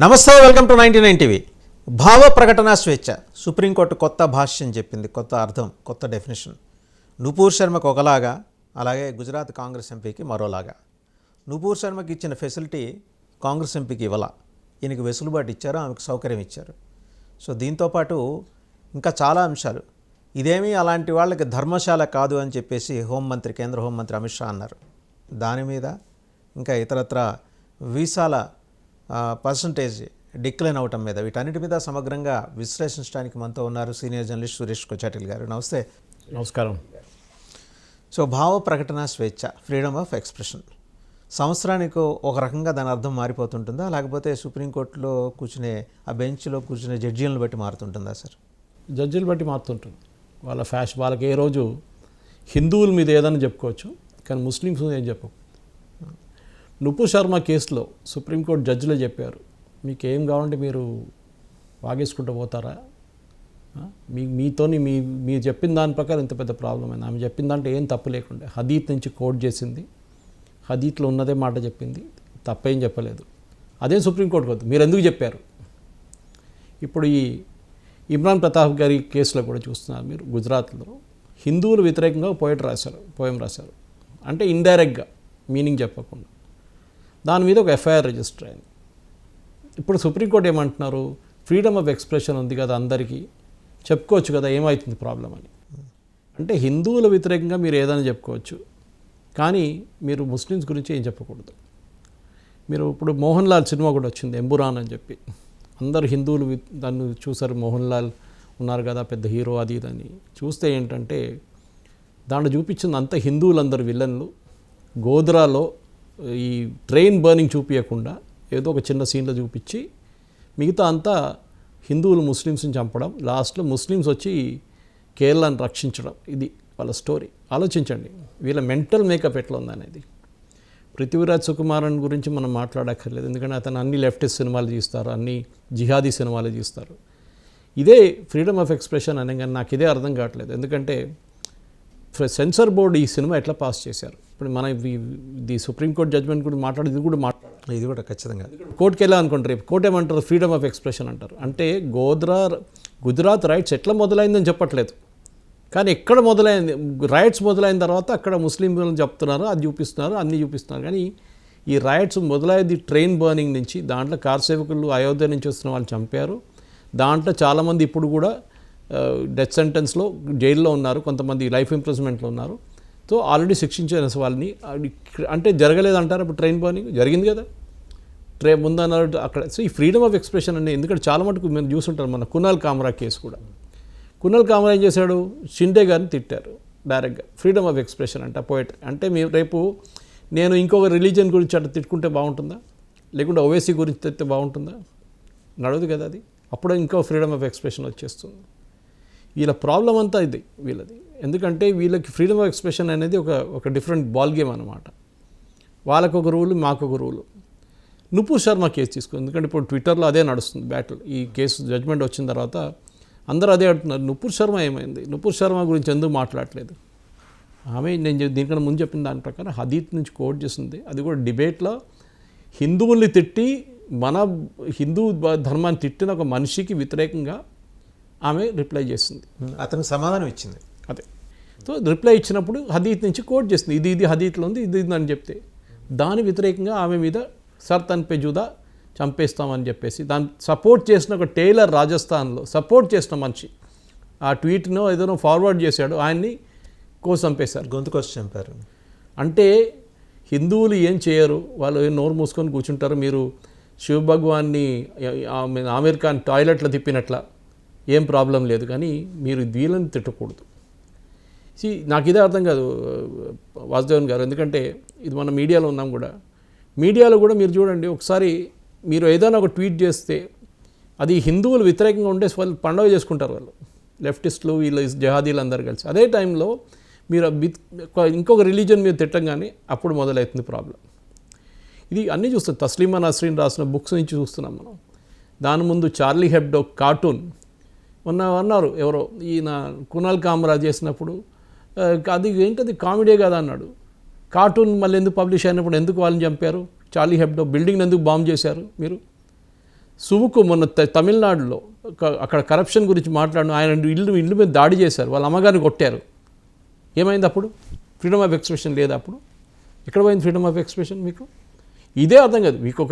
నమస్తే, welcome to 99 TV. భావ ప్రకటన స్వేచ్ఛ. సుప్రీంకోర్టు కొత్త భాష్యం చెప్పింది, కొత్త అర్థం, కొత్త డెఫినేషన్. నుపూర్ శర్మకు ఒకలాగా, అలాగే గుజరాత్ కాంగ్రెస్ ఎంపీకి మరోలాగా. నుపూర్ శర్మకి ఇచ్చిన ఫెసిలిటీ కాంగ్రెస్ ఎంపీకి ఇవ్వాల. ఈయనకి వెసులుబాటు ఇచ్చారు, ఆమెకు సౌకర్యం ఇచ్చారు. సో దీంతోపాటు ఇంకా చాలా అంశాలు. ఇదేమీ అలాంటి వాళ్ళకి ధర్మశాల కాదు అని చెప్పేసి హోంమంత్రి, కేంద్ర హోంమంత్రి అమిత్ షా అన్నారు. దాని మీద ఇంకా ఇతరత్ర వీసాల పర్సంటేజ్ డిక్లైన్ అవటం మీద, వీటన్నిటి మీద సమగ్రంగా విశ్లేషించడానికి మనతో ఉన్నారు సీనియర్ జర్నలిస్ట్ సురేష్ కొచాటిల్ గారు. నమస్తే. నమస్కారం. సో భావ ప్రకటన స్వేచ్ఛ, ఫ్రీడమ్ ఆఫ్ ఎక్స్ప్రెషన్, సంవత్సరానికి ఒక రకంగా దాని అర్థం మారిపోతుంటుందా, లేకపోతే సుప్రీంకోర్టులో కూర్చునే ఆ బెంచ్లో కూర్చునే జడ్జీలను బట్టి మారుతుంటుందా సార్? జడ్జీలు బట్టి మారుతుంటుంది. వాళ్ళ వాళ్ళకి ఏ రోజు హిందువుల మీద ఏదైనా చెప్పుకోవచ్చు, కానీ ముస్లిమ్స్ ఏం చెప్పకు. నుపూర్ శర్మ కేసులో సుప్రీంకోర్టు జడ్జిలో చెప్పారు, మీకు ఏం కావాలంటే మీరు వాగేసుకుంటూ పోతారా, మీరు చెప్పిన దాని ప్రకారం ఇంత పెద్ద ప్రాబ్లం అయింది. ఆమె చెప్పిన దాంట్లో ఏం తప్పు లేకుండా హదీత్ నుంచి కోట్ చేసింది, హదీత్లో ఉన్నదే మాట చెప్పింది, తప్పేం చెప్పలేదు. అదే సుప్రీంకోర్టుకు వద్దు, మీరు ఎందుకు చెప్పారు. ఇప్పుడు ఈ ఇమ్రాన్ ప్రతాప్ గారి కేసులో కూడా చూస్తున్నారు మీరు. గుజరాత్లో హిందువులు వ్యతిరేకంగా పోయం రాశారు, అంటే ఇండైరెక్ట్గా మీనింగ్ చెప్పకుండా. దాని మీద ఒక ఎఫ్ఐఆర్ రిజిస్టర్ అయింది. ఇప్పుడు సుప్రీంకోర్టు ఏమంటున్నారు, ఫ్రీడమ్ ఆఫ్ ఎక్స్ప్రెషన్ ఉంది కదా, అందరికీ చెప్పుకోవచ్చు కదా, ఏమవుతుంది ప్రాబ్లం అని. అంటే హిందువుల వ్యతిరేకంగా మీరు ఏదైనా చెప్పుకోవచ్చు, కానీ మీరు ముస్లిమ్స్ గురించి ఏం చెప్పకూడదు. మీరు ఇప్పుడు మోహన్ లాల్ సినిమా కూడా వచ్చింది, ఎంబురాన్ అని చెప్పి. అందరు హిందువులు దాన్ని చూసారు, మోహన్ లాల్ ఉన్నారు కదా పెద్ద హీరో, అది ఇదని. చూస్తే ఏంటంటే దాంట్లో చూపించింది అంతా హిందువులందరూ విలన్లు. గోధ్రాలో ఈ ట్రైన్ బర్నింగ్ చూపించకుండా ఏదో ఒక చిన్న సీన్లో చూపించి మిగతా అంతా హిందువులు ముస్లిమ్స్ని చంపడం, లాస్ట్లో ముస్లిమ్స్ వచ్చి కేరళను రక్షించడం. ఇది వాళ్ళ స్టోరీ. ఆలోచించండి వీళ్ళ మెంటల్ మేకప్ ఎట్లా ఉందనేది. పృథ్వీరాజ్ సుకుమారన్ గురించి మనం మాట్లాడక్కర్లేదు, ఎందుకంటే అతను అన్ని లెఫ్టిస్ట్ సినిమాలు తీస్తారు, అన్ని జిహాదీ సినిమాలు తీస్తారు. ఇదే ఫ్రీడమ్ ఆఫ్ ఎక్స్ప్రెషన్ అనే, కానీ నాకు ఇదే అర్థం కావట్లేదు. ఎందుకంటే సెన్సార్ బోర్డు ఈ సినిమా ఎట్లా పాస్ చేశారు. ఇప్పుడు మన ఇది సుప్రీంకోర్టు జడ్జ్మెంట్ కూడా మాట్లాడేది, ఇది కూడా ఖచ్చితంగా కోర్టుకి వెళ్ళాలనుకుంటారు. రేపు కోర్టు ఏమంటారు, ఫ్రీడమ్ ఆఫ్ ఎక్స్ప్రెషన్ అంటారు. అంటే గుజరాత్ రైట్స్ ఎట్లా మొదలైందని చెప్పట్లేదు, కానీ ఎక్కడ మొదలైంది, రైట్స్ మొదలైన తర్వాత అక్కడ ముస్లింలను చెప్తున్నారు, అది చూపిస్తున్నారు, అన్నీ చూపిస్తున్నారు. కానీ ఈ రైట్స్ మొదలైంది ట్రైన్ బర్నింగ్ నుంచి. దాంట్లో కార్ సేవకులు అయోధ్య నుంచి వస్తున్న వాళ్ళు చంపారు. దాంట్లో చాలామంది ఇప్పుడు కూడా డెత్ సెంటెన్స్లో జైల్లో ఉన్నారు, కొంతమంది లైఫ్ ఇంప్రిజన్మెంట్లో ఉన్నారు. సో ఆల్రెడీ శిక్షించిన వాళ్ళని అంటే జరగలేదంటారు. ఇప్పుడు ట్రైన్ బర్నింగ్ జరిగింది కదా, ముందన్నారు అక్కడ. సో ఈ ఫ్రీడమ్ ఆఫ్ ఎక్స్ప్రెషన్ అనేది, ఎందుకంటే చాలా మటుకు మీరు చూస్తుంటారు, మన కునాల్ కామ్రా కేసు కూడా. కునాల్ కామ్రా ఏం చేశాడు, షిండే గారిని తిట్టారు డైరెక్ట్గా. ఫ్రీడమ్ ఆఫ్ ఎక్స్ప్రెషన్ అంటే పోయిటరీ. అంటే మీరు రేపు నేను ఇంకొక రిలీజియన్ గురించి అట్లా తిట్టుకుంటే బాగుంటుందా, లేకుంటే ఓవైసీ గురించి తిట్టే బాగుంటుందా, నడవదు కదా అది. అప్పుడు ఇంకో ఫ్రీడమ్ ఆఫ్ ఎక్స్ప్రెషన్ వచ్చేస్తుంది. వీళ్ళ ప్రాబ్లం అంతా ఇది వీళ్ళది. ఎందుకంటే వీళ్ళకి ఫ్రీడమ్ ఆఫ్ ఎక్స్ప్రెషన్ అనేది ఒక డిఫరెంట్ బాల్ గేమ్ అనమాట. వాళ్ళకొక రూలు, మాకొక రూలు. నుపూర్ శర్మ కేసు తీసుకుంది, ఎందుకంటే ఇప్పుడు ట్విట్టర్లో అదే నడుస్తుంది బ్యాటిల్. ఈ కేసు జడ్జ్మెంట్ వచ్చిన తర్వాత అందరూ అదే అడుగుతున్నారు, నుపూర్ శర్మ ఏమైంది, నుపూర్ శర్మ గురించి ఎందుకు మాట్లాడలేదు. ఆమె నేను దీనికన్నా ముందు చెప్పిన దాని ప్రకారం హదీత్ నుంచి కోట్ చేసింది, అది కూడా డిబేట్లో హిందువుల్ని తిట్టి, మన హిందూ ధర్మాన్ని తిట్టిన ఒక మనిషికి వ్యతిరేకంగా ఆమె రిప్లై చేసింది, అతనికి సమాధానం ఇచ్చింది. అదే. సో రిప్లై ఇచ్చినప్పుడు హదీత్ నుంచి కోట్ చేసింది, ఇది హదీత్లో ఉంది, ఇది అని చెప్తే దాని వ్యతిరేకంగా ఆమె మీద సర్తన్ పే జుదా చంపేస్తామని చెప్పేసి దాన్ని సపోర్ట్ చేసిన ఒక టైలర్ రాజస్థాన్లో సపోర్ట్ చేసిన మనిషి ఆ ట్వీట్ను ఏదైనా ఫార్వర్డ్ చేశాడు, ఆయన్ని కోసి చంపేశారు, గొంతుకొచ్చి చంపారు. అంటే హిందువులు ఏం చేయరు, వాళ్ళు నోరు మూసుకొని కూర్చుంటారు. మీరు శివ భగవాన్ని ఆమీర్ ఖాన్ టాయిలెట్లో తిప్పినట్ల ఏం ప్రాబ్లం లేదు, కానీ మీరు వీళ్ళని తిట్టకూడదు. నాకు ఇదే అర్థం కాదు వాసుదేవన్ గారు, ఎందుకంటే ఇది మన మీడియాలో ఉన్నాం కూడా. మీడియాలో కూడా మీరు చూడండి, ఒకసారి మీరు ఏదైనా ఒక ట్వీట్ చేస్తే అది హిందువులు వ్యతిరేకంగా ఉండే వాళ్ళు పండుగ చేసుకుంటారు, వాళ్ళు లెఫ్టిస్టులు, వీళ్ళు జహాదీలు అందరు కలిసి. అదే టైంలో మీరు ఇంకొక రిలీజన్ మీద తిట్టంగానే అప్పుడు మొదలవుతుంది ప్రాబ్లం. ఇది అన్నీ చూస్తాం, తస్లీమా నస్రీన్ రాసిన బుక్స్ నుంచి చూస్తున్నాం మనం. దాని ముందు చార్లీ హెబ్డో కార్టూన్ మొన్న అన్నారు ఎవరో, ఈయన కునాల్ కామ్రా చేసినప్పుడు అది ఏంటది కామెడీ కదా అన్నాడు. కార్టూన్ మళ్ళీ ఎందుకు పబ్లిష్ అయినప్పుడు ఎందుకు వాళ్ళని చంపారు, చార్లీ హెబ్డో బిల్డింగ్ని ఎందుకు బాంబ్ చేశారు మీరు. సువుకు మొన్న తమిళనాడులో అక్కడ కరప్షన్ గురించి మాట్లాడిన ఆయన ఇల్లు మీద దాడి చేశారు, వాళ్ళ అమ్మగారిని కొట్టారు. ఏమైంది అప్పుడు? ఫ్రీడమ్ ఆఫ్ ఎక్స్ప్రెషన్ లేదా అప్పుడు? ఎక్కడ పోయింది ఫ్రీడమ్ ఆఫ్ ఎక్స్ప్రెషన్ మీకు? ఇదే అర్థం కాదు మీకు.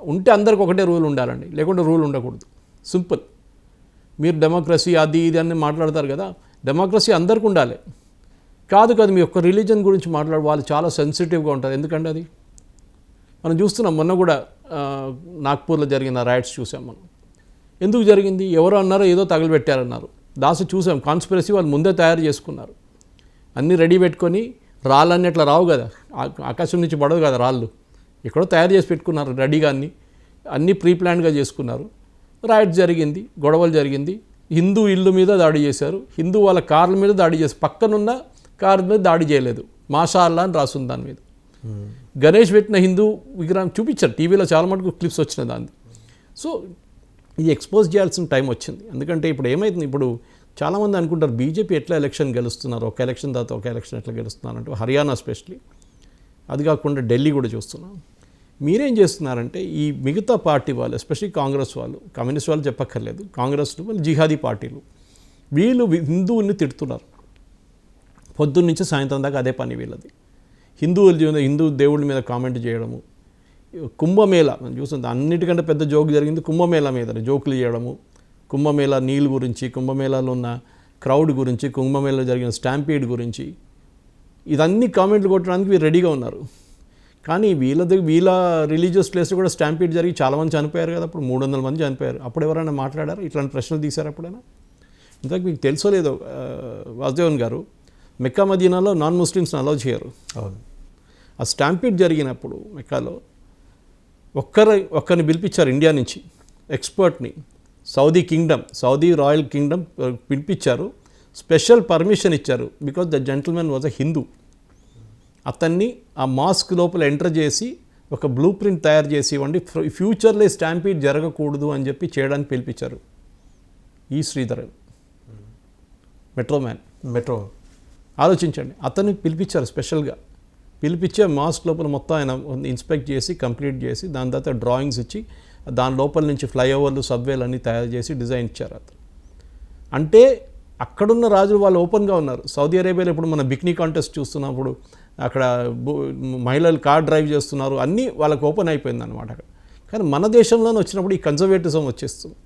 ఉంటే అందరికి ఒకటే రూల్ ఉండాలండి, లేకుంటే రూల్ ఉండకూడదు. సింపుల్. మీరు డెమోక్రసీ అది ఇది అని మాట్లాడతారు కదా, డెమోక్రసీ అందరికి ఉండాలి. కాదు మీ యొక్క రిలీజన్ గురించి వాళ్ళు చాలా సెన్సిటివ్గా ఉంటారు. ఎందుకంటే అది మనం చూస్తున్నాం. మొన్న కూడా నాగ్పూర్లో జరిగిన రైట్స్ చూసాం మనం. ఎందుకు జరిగింది? ఎవరు అన్నారో ఏదో తగలబెట్టారన్నారు. దాసు చూసాం, కాన్స్పిరసీ వాళ్ళు ముందే తయారు చేసుకున్నారు. అన్నీ రెడీ పెట్టుకొని రాళ్ళన్నీ అట్లా రావు కదా, ఆకాశం నుంచి పడవు కదా రాళ్ళు, ఎక్కడో తయారు చేసి పెట్టుకున్నారు రెడీగా. అన్నీ ప్రీ ప్లాన్డ్గా చేసుకున్నారు. రైట్ జరిగింది, గొడవలు జరిగింది. హిందూ ఇల్లు మీద దాడి చేశారు, హిందూ వాళ్ళ కార్ల మీద దాడి చేశారు. పక్కనున్న కార్ మీద దాడి చేయలేదు, మాషా అల్లా అని రాసుంది దాని మీద. గణేష్ పెట్టిన హిందూ విగ్రహం చూపించారు టీవీలో, చాలా మటుకు క్లిప్స్ వచ్చిన దాన్ని. సో ఇది ఎక్స్పోజ్ చేయాల్సిన టైం వచ్చింది. ఎందుకంటే ఇప్పుడు ఏమైతుంది, ఇప్పుడు చాలామంది అనుకుంటారు బీజేపీ ఎట్లా ఎలక్షన్ గెలుస్తున్నారు, ఒక ఎలక్షన్ తర్వాత ఒక ఎలక్షన్ ఎట్లా గెలుస్తున్నారంటే, హర్యానా స్పెషల్లీ, అది కాకుండా ఢిల్లీ కూడా చూస్తున్నాం. మీరేం చేస్తున్నారంటే ఈ మిగతా పార్టీ వాళ్ళు, ఎస్పెషల్లీ కాంగ్రెస్ వాళ్ళు, కమ్యూనిస్ట్ వాళ్ళు చెప్పక్కర్లేదు, కాంగ్రెస్ వాళ్ళు జిహాదీ పార్టీలు, వీళ్ళు హిందువుల్ని తిడుతున్నారు పొద్దున్న నుంచి సాయంత్రం దాకా. అదే పని వీళ్ళది. హిందూ దేవుళ్ళ మీద కామెంట్ చేయడము. కుంభమేళా మనం చూస్తుంది, అన్నిటికంటే పెద్ద జోక్ జరిగింది కుంభమేళా మీద, జోకులు చేయడము. కుంభమేళా నీళ్ళు గురించి, కుంభమేళాలో ఉన్న క్రౌడ్ గురించి, కుంభమేళాలో జరిగిన స్టాంపీడ్ గురించి, ఇదన్నీ కామెంట్లు కొట్టడానికి వీరు రెడీగా ఉన్నారు. కానీ వీళ్ళ రిలీజియస్ ప్లేస్లో కూడా స్టాంపీడ్ జరిగి చాలామంది చనిపోయారు కదా. అప్పుడు 300 మంది చనిపోయారు. అప్పుడు ఎవరైనా మాట్లాడారు? ఇట్లాంటి ప్రశ్నలు తీశారు అప్పుడైనా? ఇంతకు మీకు తెలుసో లేదో వాసుదేవన్ గారు, మెక్కా మదీనాలో నాన్ ముస్లిమ్స్ని అలౌ చేయరు. అవును. ఆ స్టాంపీడ్ జరిగినప్పుడు మెక్కాలో ఒక్కరిని పిలిపించారు ఇండియా నుంచి, ఎక్స్పర్ట్ని. సౌదీ రాయల్ కింగ్డమ్ పిలిపించారు, స్పెషల్ పర్మిషన్ ఇచ్చారు. Because the gentlemen was a Hindu. అతన్ని ఆ మాస్క్ లోపల ఎంటర్ చేసి ఒక బ్లూ ప్రింట్ తయారు చేసి ఇవ్వండి, ఫ్యూచర్లో స్టాంపీడ్ జరగకూడదు అని చెప్పి చేయడానికి పిలిపించారు. ఈ శ్రీధరన్ మెట్రో ఆలోచించండి, అతన్ని పిలిపించారు స్పెషల్గా. పిలిపించే మాస్క్ లోపల మొత్తం ఆయన ఇన్స్పెక్ట్ చేసి కంప్లీట్ చేసి, దాని తర్వాత డ్రాయింగ్స్ ఇచ్చి, దాని లోపల నుంచి ఫ్లైఓవర్లు, సబ్వేలు అన్నీ తయారు చేసి డిజైన్ ఇచ్చారు అతను. అంటే అక్కడున్న రాజులు వాళ్ళు ఓపెన్గా ఉన్నారు. సౌదీ అరేబియాలో ఇప్పుడు మన బిక్నీ కాంటెస్ట్ చూస్తున్నప్పుడు అక్కడ మహిళలు కార్ డ్రైవ్ చేస్తున్నారు, అన్నీ వాళ్ళకి ఓపెన్ అయిపోయింది అనమాట అక్కడ. కానీ మన దేశంలోనే వచ్చినప్పుడు ఈ కన్జర్వేటిజం వచ్చేస్తుంది.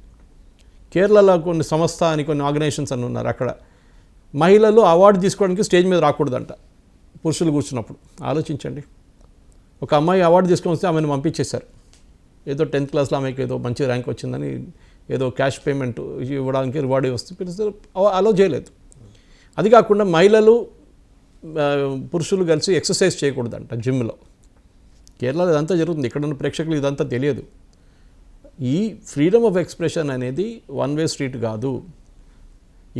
కేరళలో కొన్ని సంస్థ అని కొన్ని ఆర్గనైజేషన్స్ అని ఉన్నారు, అక్కడ మహిళలు అవార్డు తీసుకోవడానికి స్టేజ్ మీద రాకూడదంట పురుషులు కూర్చున్నప్పుడు. ఆలోచించండి, ఒక అమ్మాయి అవార్డు తీసుకొని వస్తే ఆమెను పంపించేశారు. ఏదో 10th క్లాస్లో ఆమెకి ఏదో మంచి ర్యాంక్ వచ్చిందని ఏదో క్యాష్ పేమెంట్ ఇవ్వడానికి రివార్డ్ వస్తే అలో చేయలేదు. అది కాకుండా మహిళలు పురుషులు కలిసి ఎక్సర్సైజ్ చేయకూడదంట జిమ్లో. కేరళలో ఇదంతా జరుగుతుంది, ఇక్కడ ఉన్న ప్రేక్షకులు ఇదంతా తెలియదు. ఈ ఫ్రీడమ్ ఆఫ్ ఎక్స్ప్రెషన్ అనేది వన్ వే స్ట్రీట్ కాదు.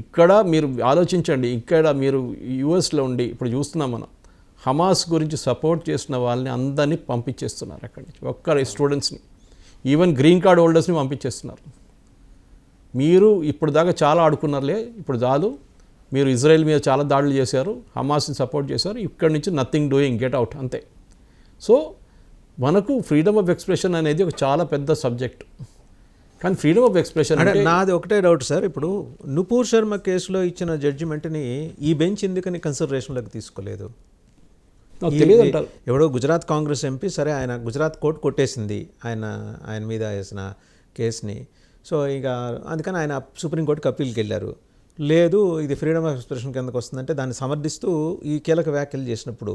ఇక్కడ మీరు ఆలోచించండి, ఇక్కడ మీరు యూఎస్లో ఉండి ఇప్పుడు చూస్తున్నాం మనం, హమాస్ గురించి సపోర్ట్ చేసిన వాళ్ళని అందరినీ పంపించేస్తున్నారు అక్కడి నుంచి, ఒక్క స్టూడెంట్స్ని, ఈవెన్ గ్రీన్ కార్డ్ హోల్డర్స్ని పంపించేస్తున్నారు. మీరు ఇప్పుడు దాకా చాలా ఆడుకున్నారులే, ఇప్పుడు చాలు, మీరు ఇజ్రాయెల్ మీద చాలా దాడులు చేశారు, హమాస్ని సపోర్ట్ చేశారు, ఇక్కడి నుంచి నథింగ్ డూయింగ్, గెట్ అవుట్, అంతే. సో మనకు ఫ్రీడమ్ ఆఫ్ ఎక్స్ప్రెషన్ అనేది ఒక చాలా పెద్ద సబ్జెక్ట్. కానీ ఫ్రీడమ్ ఆఫ్ ఎక్స్ప్రెషన్ అంటే నాది ఒకటే డౌట్ సార్, ఇప్పుడు నుపూర్ శర్మ కేసులో ఇచ్చిన జడ్జిమెంట్ని ఈ బెంచ్ ఎందుకని కన్సిడరేషన్లోకి తీసుకోలేదు? తెలియదు అంటారు. ఎవడో గుజరాత్ కాంగ్రెస్ ఎంపీ, సరే ఆయన గుజరాత్ కోర్టు కొట్టేసింది ఆయన మీద వేసిన కేసుని. సో ఇక అందుకని ఆయన సుప్రీంకోర్టుకి అప్పీల్కి వెళ్ళారు. లేదు ఇది ఫ్రీడమ్ ఆఫ్ ఎక్స్ప్రెషన్ కిందకు వస్తుందంటే దాన్ని సమర్థిస్తూ ఈ కీలక వ్యాఖ్యలు చేసినప్పుడు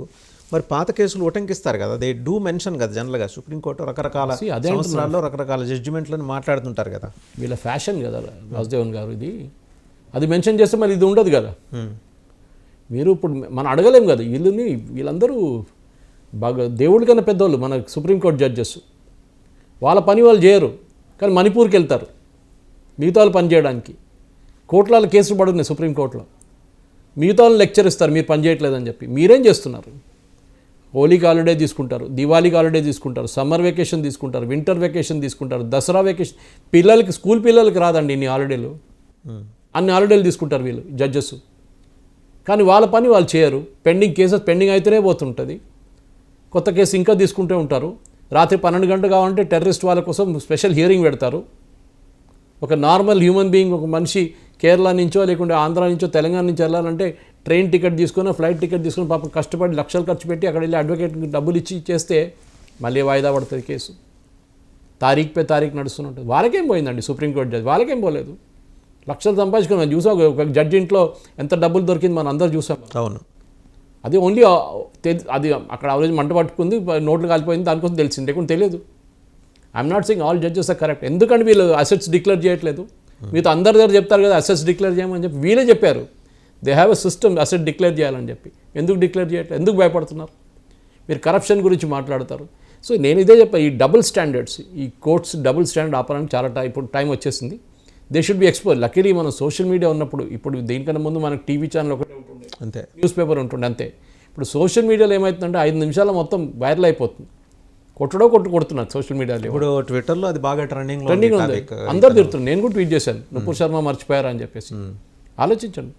మరి పాత కేసులు ఉటంకిస్తారు కదా, దే డూ మెన్షన్ కదా జనరల్గా. సుప్రీంకోర్టు రకరకాల సంవత్సరాల్లో రకరకాల జడ్జిమెంట్లను మాట్లాడుతుంటారు కదా, వీళ్ళ ఫ్యాషన్ కదా వాసుదేవన్ గారు. ఇది అది మెన్షన్ చేస్తే మరి ఇది ఉండదు కదా. మీరు ఇప్పుడు మనం అడగలేం కదా, వీళ్ళందరూ బాగా దేవుడి కన్నా పెద్దవాళ్ళు మన సుప్రీంకోర్టు జడ్జెస్. వాళ్ళ పని వాళ్ళు చేయరు, కానీ మణిపూర్కి వెళ్తారు మిగతా వాళ్ళు పని చేయడానికి. కోట్ల కేసులు పడుతున్నాయి సుప్రీంకోర్టులో, మిగతా వాళ్ళు లెక్చర్ ఇస్తారు మీరు పని చేయట్లేదని చెప్పి. మీరేం చేస్తున్నారు? హోలీకి హాలిడే తీసుకుంటారు, దివాళీకి హాలిడే తీసుకుంటారు, సమ్మర్ వెకేషన్ తీసుకుంటారు, వింటర్ వెకేషన్ తీసుకుంటారు, దసరా వెకేషన్. పిల్లలకి, స్కూల్ పిల్లలకి రాదండి ఇన్ని హాలిడేలు, అన్ని హాలిడేలు తీసుకుంటారు వీళ్ళు జడ్జెస్. కానీ వాళ్ళ పని వాళ్ళు చేయరు. కేసెస్ పెండింగ్ అయితేనే పోతుంటుంది, కొత్త కేసు ఇంకా తీసుకుంటూ ఉంటారు. రాత్రి 12 గంటలు కావాలంటే టెర్రరిస్ట్ వాళ్ళ కోసం స్పెషల్ హియరింగ్ పెడతారు. ఒక నార్మల్ హ్యూమన్ బీయింగ్, ఒక మనిషి కేరళ నుంచో లేకుంటే ఆంధ్ర నుంచో తెలంగాణ నుంచి వెళ్ళాలంటే ట్రైన్ టికెట్ తీసుకొని ఫ్లైట్ టికెట్ తీసుకొని పాపం కష్టపడి లక్షలు ఖర్చు పెట్టి అక్కడ వెళ్ళి అడ్వకేట్కి డబ్బులు ఇచ్చి చేస్తే మళ్ళీ వాయిదా పడుతుంది కేసు. తారీఖు పే తారీఖు నడుస్తుంటుంది. వాళ్ళకేం పోయిందండి సుప్రీంకోర్టు జడ్జి, వాళ్ళకేం పోలేదు. లక్షలు సంపాదించుకొని మనం చూసాం. ఒక జడ్జి ఇంట్లో ఎంత డబ్బులు దొరికింది మనం అందరూ చూసాం. అవును. అది ఓన్లీ అది అక్కడ ఆ రోజు మంట పట్టుకుంది, నోట్లు కాలిపోయింది, దానికోసం తెలిసింది, లేకుంటే తెలియదు. I'm not saying all judges are correct. ఎందుకంటే వీళ్ళు అసెట్స్ డిక్లేర్ చేయట్లేదు. మీతో అందరి దగ్గర చెప్తారు కదా అసెట్స్ డిక్లేర్ చేయమని చెప్పి, వీళ్ళే చెప్పారు they have a system asset declare చేయాలని చెప్పి. ఎందుకు డిక్లేర్ చేయట్లేదు? ఎందుకు భయపడుతున్నారు? మీరు కరప్షన్ గురించి మాట్లాడతారు. సో నేను ఇదే చెప్పాను, ఈ డబుల్ స్టాండర్డ్స్, ఈ కోర్ట్స్ డబుల్ స్టాండర్డ్ ఆపడానికి చాలా ఇప్పుడు టైం వచ్చేసింది. They should be expose. Luckily మనం సోషల్ మీడియా ఉన్నప్పుడు, ఇప్పుడు దీనికన్నా ముందు మనకు టీవీ ఛానల్ ఒకటే ఉంటుండే, అంతే, న్యూస్ పేపర్ ఉంటుండే, అంతే. ఇప్పుడు సోషల్ మీడియాలో ఏమవుతుందంటే 5 నిమిషాల్లో మొత్తం వైరల్ అయిపోతుంది. కొడుతున్నారు సోషల్ మీడియాలో. ఇప్పుడు ట్విట్టర్లో అది బాగా ట్రెండింగ్ ఉంది, అందరు తిరుగుతున్నారు. నేను కూడా ట్వీట్ చేశాను, నుపూర్ శర్మ మర్చిపోయారా అని చెప్పేసి. ఆలోచించండి,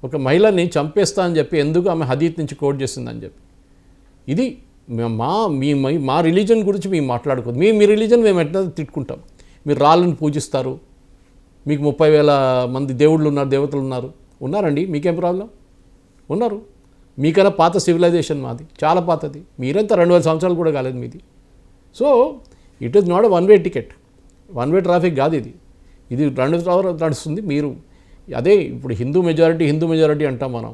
ఒక మహిళని చంపేస్తా అని చెప్పి ఎందుకు ఆమె హదీత్ నుంచి కోట్ చేసిందని చెప్పి. ఇది మా రిలీజన్ గురించి మేము మాట్లాడుకోదు. మీ రిలీజన్ మేము ఎట్లా తిట్టుకుంటాం. మీరు రాళ్ళని పూజిస్తారు, మీకు 30,000 మంది దేవుళ్ళు ఉన్నారు, దేవతలు ఉన్నారండి, మీకేం ప్రాబ్లం? ఉన్నారు. మీకన్నా పాత సివిలైజేషన్ మాది, చాలా పాతది. మీరంతా 2,000 సంవత్సరాలు కూడా కాలేదు మీది. So it is not a one way ticket, one way traffic కాదు ఇది. ఇది 2 hours నడుస్తుంది. మీరు అదే ఇప్పుడు హిందూ మెజారిటీ అంటాం మనం.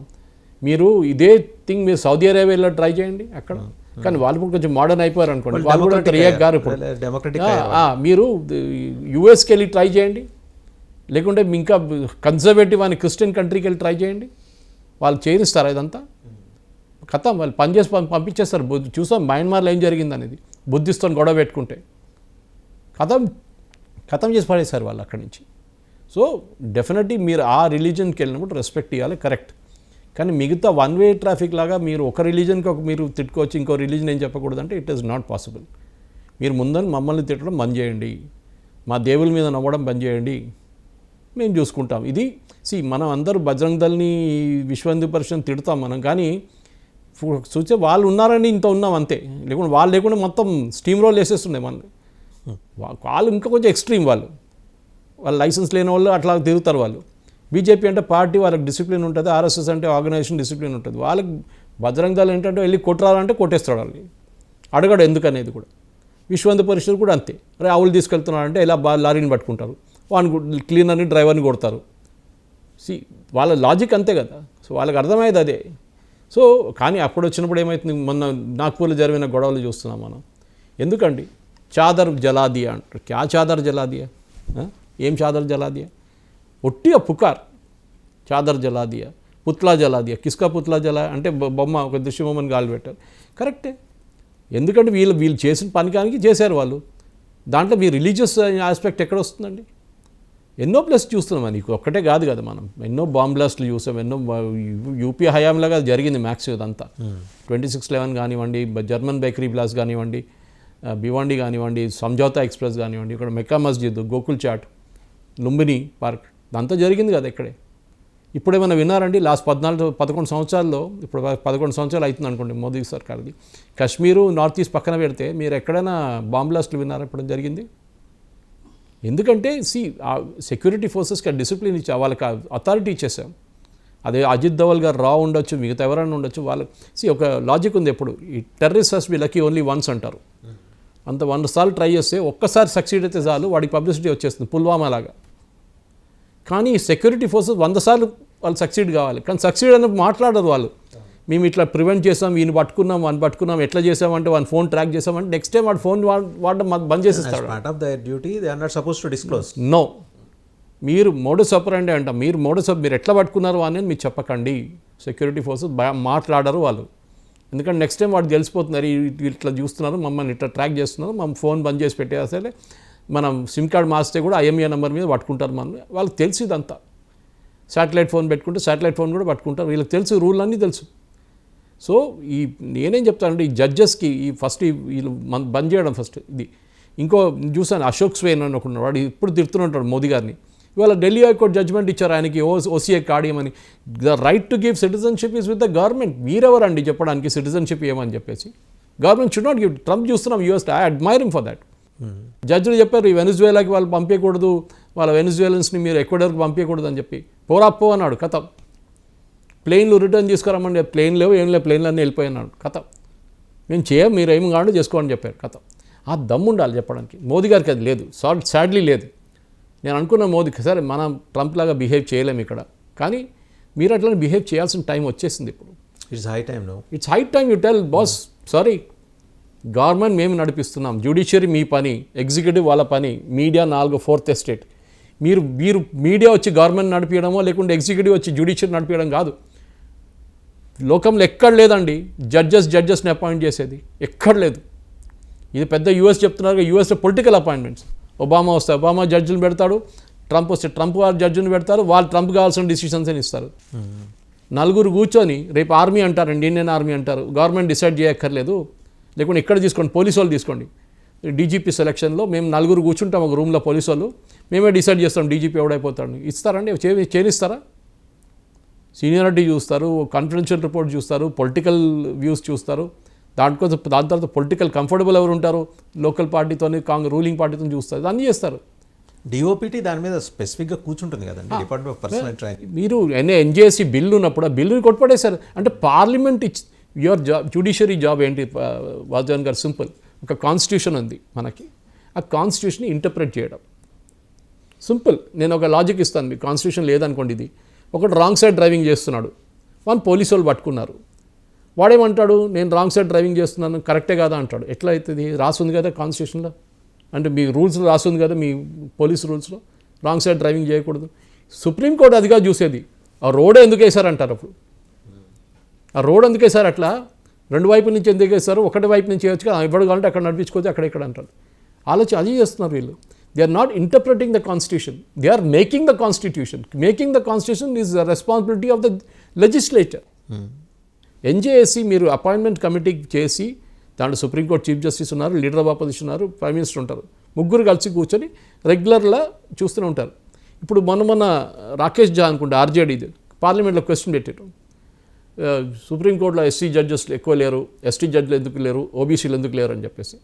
మీరు ఇదే థింగ్ మీరు సౌదీ అరేబియాలో ట్రై చేయండి అక్కడ. కానీ వాళ్ళు కూడా కొంచెం మోడర్న్ అయిపోయారు అనుకోండి, వాళ్ళు కూడా రియాక్ట్ గారు. ఇప్పుడు మీరు యూఎస్కి వెళ్ళి ట్రై చేయండి, లేకుంటే ఇంకా కన్జర్వేటివ్ అని క్రిస్టియన్ కంట్రీకి వెళ్ళి ట్రై చేయండి. వాళ్ళు చేయిస్తారా ఇదంతా? కథం, వాళ్ళు పనిచేసి పంపించేస్తారు. చూసాం మయన్మార్లో ఏం జరిగింది అనేది. బుద్ధిస్తోని గొడవ పెట్టుకుంటే కథం చేసి పడేశారు వాళ్ళు అక్కడి నుంచి. సో డెఫినెట్లీ మీరు ఆ రిలీజన్కి వెళ్ళినప్పుడు రెస్పెక్ట్ ఇవ్వాలి, కరెక్ట్. కానీ మిగతా వన్ వే ట్రాఫిక్ లాగా మీరు ఒక రిలీజన్కి మీరు తిట్టుకోవచ్చు, ఇంకో రిలీజన్ ఏం చెప్పకూడదు అంటే ఇట్ ఈస్ నాట్ పాసిబుల్. మీరు ముందని మమ్మల్ని తిట్టడం బంద్ చేయండి, మా దేవుల మీద నవ్వడం బంద్ చేయండి, మేము చూసుకుంటాం. ఇది మనం అందరూ బజరంగ్ దళ్ని, విశ్వ హిందూ పరిషత్ని తిడతాం మనం, కానీ చూసే వాళ్ళు ఉన్నారని ఇంత ఉన్నాం అంతే. లేకుండా వాళ్ళు లేకుండా మొత్తం స్టీమ్ రోల్ వేసేస్తున్నాయి మనల్ని. వాళ్ళు ఇంకా కొంచెం ఎక్స్ట్రీమ్, వాళ్ళు లైసెన్స్ లేని వాళ్ళు అట్లా తిరుగుతారు వాళ్ళు. బీజేపీ అంటే పార్టీ, వాళ్ళకి డిసిప్లిన్ ఉంటుంది. ఆర్ఎస్ఎస్ అంటే ఆర్గనైజేషన్ డిసిప్లిన్ ఉంటుంది. వాళ్ళకి బజరంగ్ దళ్ ఏంటంటే వెళ్ళి కొట్టాలంటే కొట్టేస్తాడు వాళ్ళని, అడగడు ఎందుకనేది కూడా. విశ్వ హిందూ పరిషత్ కూడా అంతే. అరే ఆవులు తీసుకెళ్తున్నారంటే ఇలా లారీని పట్టుకుంటారు, వాడిని క్లీనర్ని డ్రైవర్ని కొడతారు. వాళ్ళ లాజిక్ అంతే కదా. సో వాళ్ళకి అర్థమయ్యేది అదే. సో కానీ అప్పుడు వచ్చినప్పుడు ఏమవుతుంది, మొన్న నాగ్పూర్లో జరిగిన గొడవలు చూస్తున్నాం మనం. ఎందుకండి చాదర్ జలాదియా అంటారు. క్యా చాదర్ జలాదియా? ఏం చాదర్ జలాదియా? ఒట్టిగా పుకార్, చాదర్ జలాదియా, పుత్లా జలాదియా. కిస్కా పుత్లా జలా అంటే బొమ్మ, ఒక దృశ్యబొమ్మని గాలి పెట్టారు. కరెక్టే, ఎందుకంటే వీళ్ళు చేసిన పనికానికి చేశారు వాళ్ళు. దాంట్లో మీ రిలీజియస్ ఆస్పెక్ట్ ఎక్కడ వస్తుందండి? ఎన్నో ప్లస్ చూస్తున్నాం. నీకు ఒక్కటే కాదు కదా, మనం ఎన్నో బాంబ్ బ్లాస్ట్లు చూసాం. ఎన్నో యూపీ హయాంలాగా జరిగింది మ్యాక్స్ ఇదంతా. 26/11 కానివ్వండి, జర్మన్ బేకరీ బ్లాస్ట్ కానివ్వండి, భివండి కానివ్వండి, సంజౌతా ఎక్స్ప్రెస్ కానివ్వండి, ఇక్కడ మెక్కా మస్జిద్, గోకుల్ చాట్, లుంబిని పార్క్, ఇదంతా జరిగింది కదా ఇక్కడే. ఇప్పుడేమైనా విన్నారండి? లాస్ట్ 11 సంవత్సరాల్లో, ఇప్పుడు 11 సంవత్సరాలు అవుతుంది అనుకోండి మోదీ సర్కార్ది, కాశ్మీరు, నార్త్ ఈస్ట్ పక్కన పెడితే మీరు ఎక్కడైనా బాంబ్ బ్లాస్ట్లు విన్నారా ఇప్పుడు జరిగింది? ఎందుకంటే సెక్యూరిటీ ఫోర్సెస్కి డిసిప్లిన్ ఇచ్చా, వాళ్ళకి అథారిటీ ఇచ్చేసాం. అదే అజిత్ దోవల్ గారు రా ఉండొచ్చు, మిగతా ఎవరైనా ఉండొచ్చు. వాళ్ళకి ఒక లాజిక్ ఉంది ఎప్పుడు, ఈ terrorist has B lucky only once అంటారు. అంత 100 సార్లు ట్రై చేస్తే ఒక్కసారి సక్సీడ్ అయితే చాలు, వాడికి పబ్లిసిటీ వచ్చేస్తుంది, పుల్వామా లాగా. కానీ సెక్యూరిటీ ఫోర్సెస్ 100 సార్లు వాళ్ళు సక్సీడ్ కావాలి, కానీ సక్సీడ్ అన్నప్పుడు మాట్లాడరు వాళ్ళు. మేము ఇట్లా ప్రివెంట్ చేసాం, ఈయన పట్టుకున్నాం, వాడిని పట్టుకున్నాం, ఎట్లా చేసామంటే వాడి ఫోన్ ట్రాక్ చేసామంటే నెక్స్ట్ టైం వాడి ఫోన్ వాడడం బంద్ చేసేస్తాడు. నో, మీరు మోడస్ ఆపరండి అంట, మీరు ఎట్లా పట్టుకున్నారు అని మీరు చెప్పకండి. సెక్యూరిటీ ఫోర్సెస్ మాట్లాడరు వాళ్ళు, ఎందుకంటే నెక్స్ట్ టైం వాడు తెలిసిపోతున్నారు, ఇట్లా చూస్తున్నారు, మమ్మల్ని ఇట్లా ట్రాక్ చేస్తున్నారు, మా ఫోన్ బంద్ చేసి పెట్టేసే, మనం సిమ్ కార్డ్ మార్చితే కూడా ఐఎంఈ నెంబర్ మీద పట్టుకుంటారు మనల్ని. వాళ్ళకి తెలుసు ఇదంతా. శాటిలైట్ ఫోన్ పెట్టుకుంటే శాటిలైట్ ఫోన్ కూడా పట్టుకుంటారు. వీళ్ళకి తెలుసు, రూల్ అన్నీ తెలుసు. సో నేనేం చెప్తానంటే ఈ జడ్జెస్కి ఫస్ట్ వీళ్ళు బంద్ చేయడం ఫస్ట్. ఇది ఇంకో చూసాను, అశోక్ స్వేన్ అని ఒకడు, వాడు ఇప్పుడు తిడుతుంటాడు మోదీ గారిని. ఇవాళ ఢిల్లీ హైకోర్టు జడ్జ్మెంట్ ఇచ్చారు ఆయనకి ఓసీఏ కార్డియమని. The right to give citizenship is with the government. మీరెవరండి చెప్పడానికి సిటిజన్షిప్ ఏమని చెప్పేసి? Government should not give. Trump చూస్తున్నాం యూఎస్లో, I admire him for that. జడ్జిలు చెప్పారు ఈ వెనిజువేలాకి వాళ్ళు పంపించకూడదు, వాళ్ళ వెనిజువేలన్స్ని మీరు ఎక్వెడార్కి పంపించకూడదు అని చెప్పి పో అన్నాడు. కథ ప్లేన్లు రిటర్న్ తీసుకురామండి, ప్లేన్ లేవు ఏం లేవు, ప్లేన్లు అన్నీ వెళ్ళిపోయినాడు. కథ మేము చేయం, మీరు ఏమి కావాలో చేసుకోమని చెప్పారు. కథ ఆ దమ్ము ఉండాలి చెప్పడానికి. మోదీ గారికి అది లేదు, సాడ్లీ లేదు. నేను అనుకున్న మోదీకి సరే మనం ట్రంప్ లాగా బిహేవ్ చేయలేము ఇక్కడ, కానీ మీరు అట్లా బిహేవ్ చేయాల్సిన టైం వచ్చేసింది ఇప్పుడు. It's high time. It's high time you tell boss sorry, government మేము నడిపిస్తున్నాం, జ్యుడిషియరీ మీ పని, ఎగ్జిక్యూటివ్ వాళ్ళ పని, మీడియా 4th ఎస్టేట్. మీరు మీడియా వచ్చి గవర్నమెంట్ నడిపించడమో లేకుంటే ఎగ్జిక్యూటివ్ వచ్చి జ్యుడిషియరీ నడిపించడం కాదు. లోకంలో ఎక్కడ లేదండి జడ్జెస్ని అపాయింట్ చేసేది, ఎక్కడ లేదు. ఇది పెద్ద యూఎస్ చెప్తున్నారు, యూఎస్లో పొలిటికల్ అపాయింట్మెంట్స్. ఒబామా వస్తే ఒబామా జడ్జిని పెడతాడు, ట్రంప్ వస్తే ట్రంప్ వారు జడ్జిని పెడతారు, వాళ్ళు ట్రంప్ కావాల్సిన డిసిషన్స్ అని ఇస్తారు. నలుగురు కూర్చొని రేపు ఆర్మీ అంటారండి, ఇండియన్ ఆర్మీ అంటారు, గవర్నమెంట్ డిసైడ్ చేయక్కర్లేదు, లేకుంటే ఇక్కడ తీసుకోండి, పోలీసు వాళ్ళు తీసుకోండి. డీజీపీ సెలక్షన్లో మేము 4 కూర్చుంటాం ఒక రూమ్లో, పోలీసు వాళ్ళు మేమే డిసైడ్ చేస్తాం డీజీపీ ఎవడైపోతాడు. ఇస్తారండి, చేనిస్తారా? సీనియారిటీ చూస్తారు, కాన్ఫిడెన్షియల్ రిపోర్ట్ చూస్తారు, పొలిటికల్ వ్యూస్ చూస్తారు, దాని తర్వాత పొలిటికల్ కంఫర్టబుల్ ఎవరు ఉంటారు లోకల్ పార్టీతోని, రూలింగ్ పార్టీతో చూస్తారు, అన్నీ చేస్తారు. డిఓపిటీ దాని మీద స్పెసిఫిక్గా కూర్చుంటుంది కదండి, డిపార్ట్మెంట్ ఆఫ్ పర్సనల్ ట్రైనింగ్. మీరు ఎన్జేఎస్సీ బిల్లు ఉన్నప్పుడు ఆ బిల్లుని కొట్టుపడేశారు. అంటే parliament your job, judiciary job ఏంటి వాజన్ గారు? సింపుల్, ఒక కాన్స్టిట్యూషన్ ఉంది మనకి, ఆ కాన్స్టిట్యూషన్ని ఇంటర్ప్రెట్ చేయడం సింపుల్. నేను ఒక లాజిక్ ఇస్తాను మీకు. కాన్స్టిట్యూషన్ లేదనుకోండి, ఇది ఒకటి రాంగ్ సైడ్ డ్రైవింగ్ చేస్తున్నాడు, వాడిని పోలీసు వాళ్ళు పట్టుకున్నారు, వాడేమంటాడు నేను రాంగ్ సైడ్ డ్రైవింగ్ చేస్తున్నాను, కరెక్టే కాదా అంటాడు. ఎట్లా అవుతుంది? రాసుంది కదా కాన్స్టిట్యూషన్లో, అంటే మీ రూల్స్లో రాసుంది కదా, మీ పోలీస్ రూల్స్లో రాంగ్ సైడ్ డ్రైవింగ్ చేయకూడదు. సుప్రీంకోర్టు అదిగా చూసేది, ఆ రోడ్ ఎందుకు వేశారంటారు. అప్పుడు ఆ రోడ్ ఎందుకు వేశారు అట్లా, 2 వైపుల నుంచి ఎందుకు వేస్తారు, ఒకటి వైపు నుంచి వేయచ్చు కదా, ఎవరు కావాలంటే అక్కడ నడిపించుకోవచ్చు, అక్కడ ఇక్కడ అంటారు. అది చేస్తున్నారు వీళ్ళు. They are not interpreting the constitution, they are making the constitution. Making the constitution is the responsibility of the legislature. NJSC మీరు అపాయింట్మెంట్ కమిటీకి చేసి, దాంట్లో సుప్రీంకోర్టు చీఫ్ జస్టిస్ ఉన్నారు, లీడర్ ఆఫ్ ఆపోజిషన్ ఉన్నారు, ప్రైమ్ మినిస్టర్ ఉంటారు, ముగ్గురు కలిసి కూర్చొని రెగ్యులర్గా చూస్తూనే ఉంటారు. ఇప్పుడు మొన్న రాకేష్ జా అనుకుంటే ఆర్జేడీ పార్లమెంట్లో క్వశ్చన్ పెట్టారు, సుప్రీంకోర్టులో ఎస్సీ జడ్జెస్లు ఎక్కువ లేరు, ఎస్టీ జడ్జిలు ఎందుకు లేరు, ఓబీసీలు ఎందుకు లేరు అని చెప్పేసి.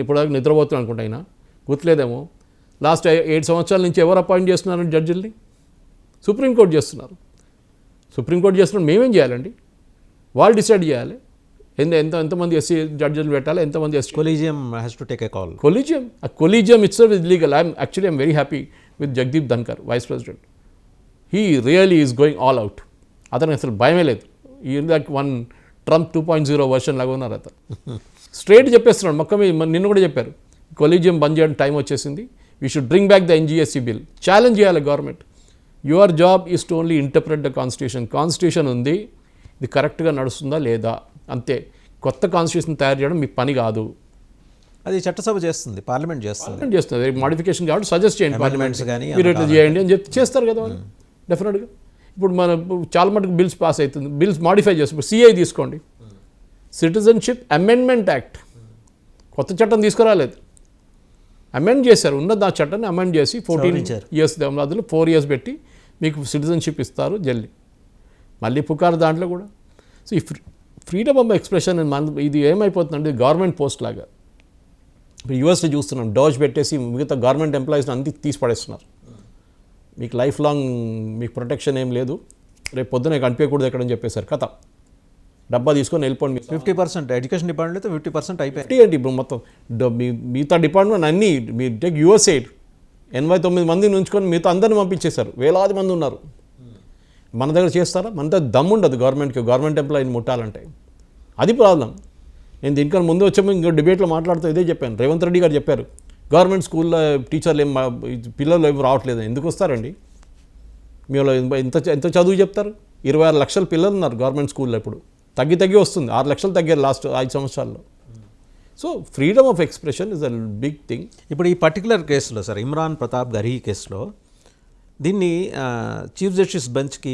ఇప్పుడు నిద్రపోతున్నాను అనుకుంటా, అయినా గుర్తులేదేమో, లాస్ట్ 7 సంవత్సరాల నుంచి ఎవరు అపాయింట్ చేస్తున్నారు జడ్జిల్ని? సుప్రీంకోర్టు చేస్తున్నారు. సుప్రీంకోర్టు చేస్తున్నారు, మేమేం చేయాలండి? వాళ్ళు డిసైడ్ చేయాలి ఎంతమంది ఎస్సీ జడ్జిలు పెట్టాలి, ఎంతమంది ST. Collegium has to take a call. ఆ collegium itself is legal. I'm very happy with Jagdeep Dhankhar, vice president. He really is going all out. అతనికి అసలు భయమే లేదు. ఈ వన్ ట్రంప్ 2.0 వర్షన్ లాగా ఉన్నారు అతను. స్ట్రేట్ చెప్పేస్తున్నాడు, నిన్న కూడా చెప్పారు, కొలీజియం బంద్ చేయడం టైం వచ్చేసింది, we should bring back the NGSC bill. Challenge చేయాలి government. Your job is to only interpret the constitution ఉంది, ఇది కరెక్ట్గా నడుస్తుందా లేదా, అంతే. కొత్త కాన్స్టిట్యూషన్ తయారు చేయడం మీ పని కాదు. అది చట్టసభ చేస్తుంది, పార్లమెంట్ చేస్తుంది. మాడిఫికేషన్ కాబట్టి సజెస్ట్ చేయండి, పార్లమెంట్స్ కానీ మీరు ఎట్లా చేయండి అని చెప్పి చేస్తారు కదా వాళ్ళు డెఫినెట్గా. ఇప్పుడు మన చాలా మటుకు బిల్స్ పాస్ అవుతుంది, బిల్స్ మాడిఫై చేస్తారు. ఇప్పుడు సిఐ తీసుకోండి, సిటిజన్షిప్ అమెండ్మెంట్ యాక్ట్, కొత్త చట్టం తీసుకురాలేదు, అమెండ్ చేశారు. ఉన్నది ఆ చట్టాన్ని అమెండ్ చేసి 14 years అందులో 4 years పెట్టి మీకు సిటిజన్షిప్ ఇస్తారు జల్లి. మళ్ళీ పుకారు దాంట్లో కూడా. సో ఈ ఫ్రీడమ్ ఆఫ్ ఎక్స్ప్రెషన్ ఇది ఏమైపోతుందంటే గవర్నమెంట్ పోస్ట్ లాగా. ఇప్పుడు యూఎస్లో చూస్తున్నాం, డోజ్ పెట్టేసి మిగతా గవర్నమెంట్ ఎంప్లాయీస్ని అన్ని తీసి పడేస్తున్నారు. మీకు లైఫ్ లాంగ్ మీకు ప్రొటెక్షన్ ఏం లేదు, రేపు పొద్దున కనిపించకూడదు ఎక్కడని చెప్పేశారు. కథ డబ్బా తీసుకొని వెళ్ళిపోండి. 50% ఎడ్యుకేషన్ డిపార్ట్మెంట్ అయితే 50% అయిపోయింది. ఏంటి ఇప్పుడు మొత్తం మిగతా డిపార్ట్మెంట్ అన్నీ మీరు టేక్ యుఎస్ఎయిడ్ 89 మందిని ఉంచుకొని మిగతా అందరిని పంపించేశారు. వేలాది మంది ఉన్నారు. మన దగ్గర చేస్తారా? మన దగ్గర దమ్ము ఉండదు గవర్నమెంట్కి, గవర్నమెంట్ ఎంప్లాయీని ముట్టాలంటే. అది ప్రాబ్లం. నేను దీనికన్నా ముందు వచ్చాము ఇంకో డిబేట్లో మాట్లాడుతూ ఇదే చెప్పాను. రేవంత్ రెడ్డి గారు చెప్పారు, గవర్నమెంట్ స్కూల్లో టీచర్లు పిల్లలు ఏం రావట్లేదు. ఎందుకు వస్తారండి? మీరు ఎంత చదువు చెప్తారు? 26 లక్షల పిల్లలు ఉన్నారు గవర్నమెంట్ స్కూల్లో. ఇప్పుడు తగ్గి వస్తుంది, 6 లక్షలు తగ్గారు లాస్ట్ 5 సంవత్సరాల్లో. So freedom of expression is a big thing. ఇప్పుడు ఈ పర్టికులర్ కేసులో సార్, ఇమ్రాన్ ప్రతాప్ గర్హి కేసులో దీన్ని చీఫ్ జస్టిస్ బెంచ్కి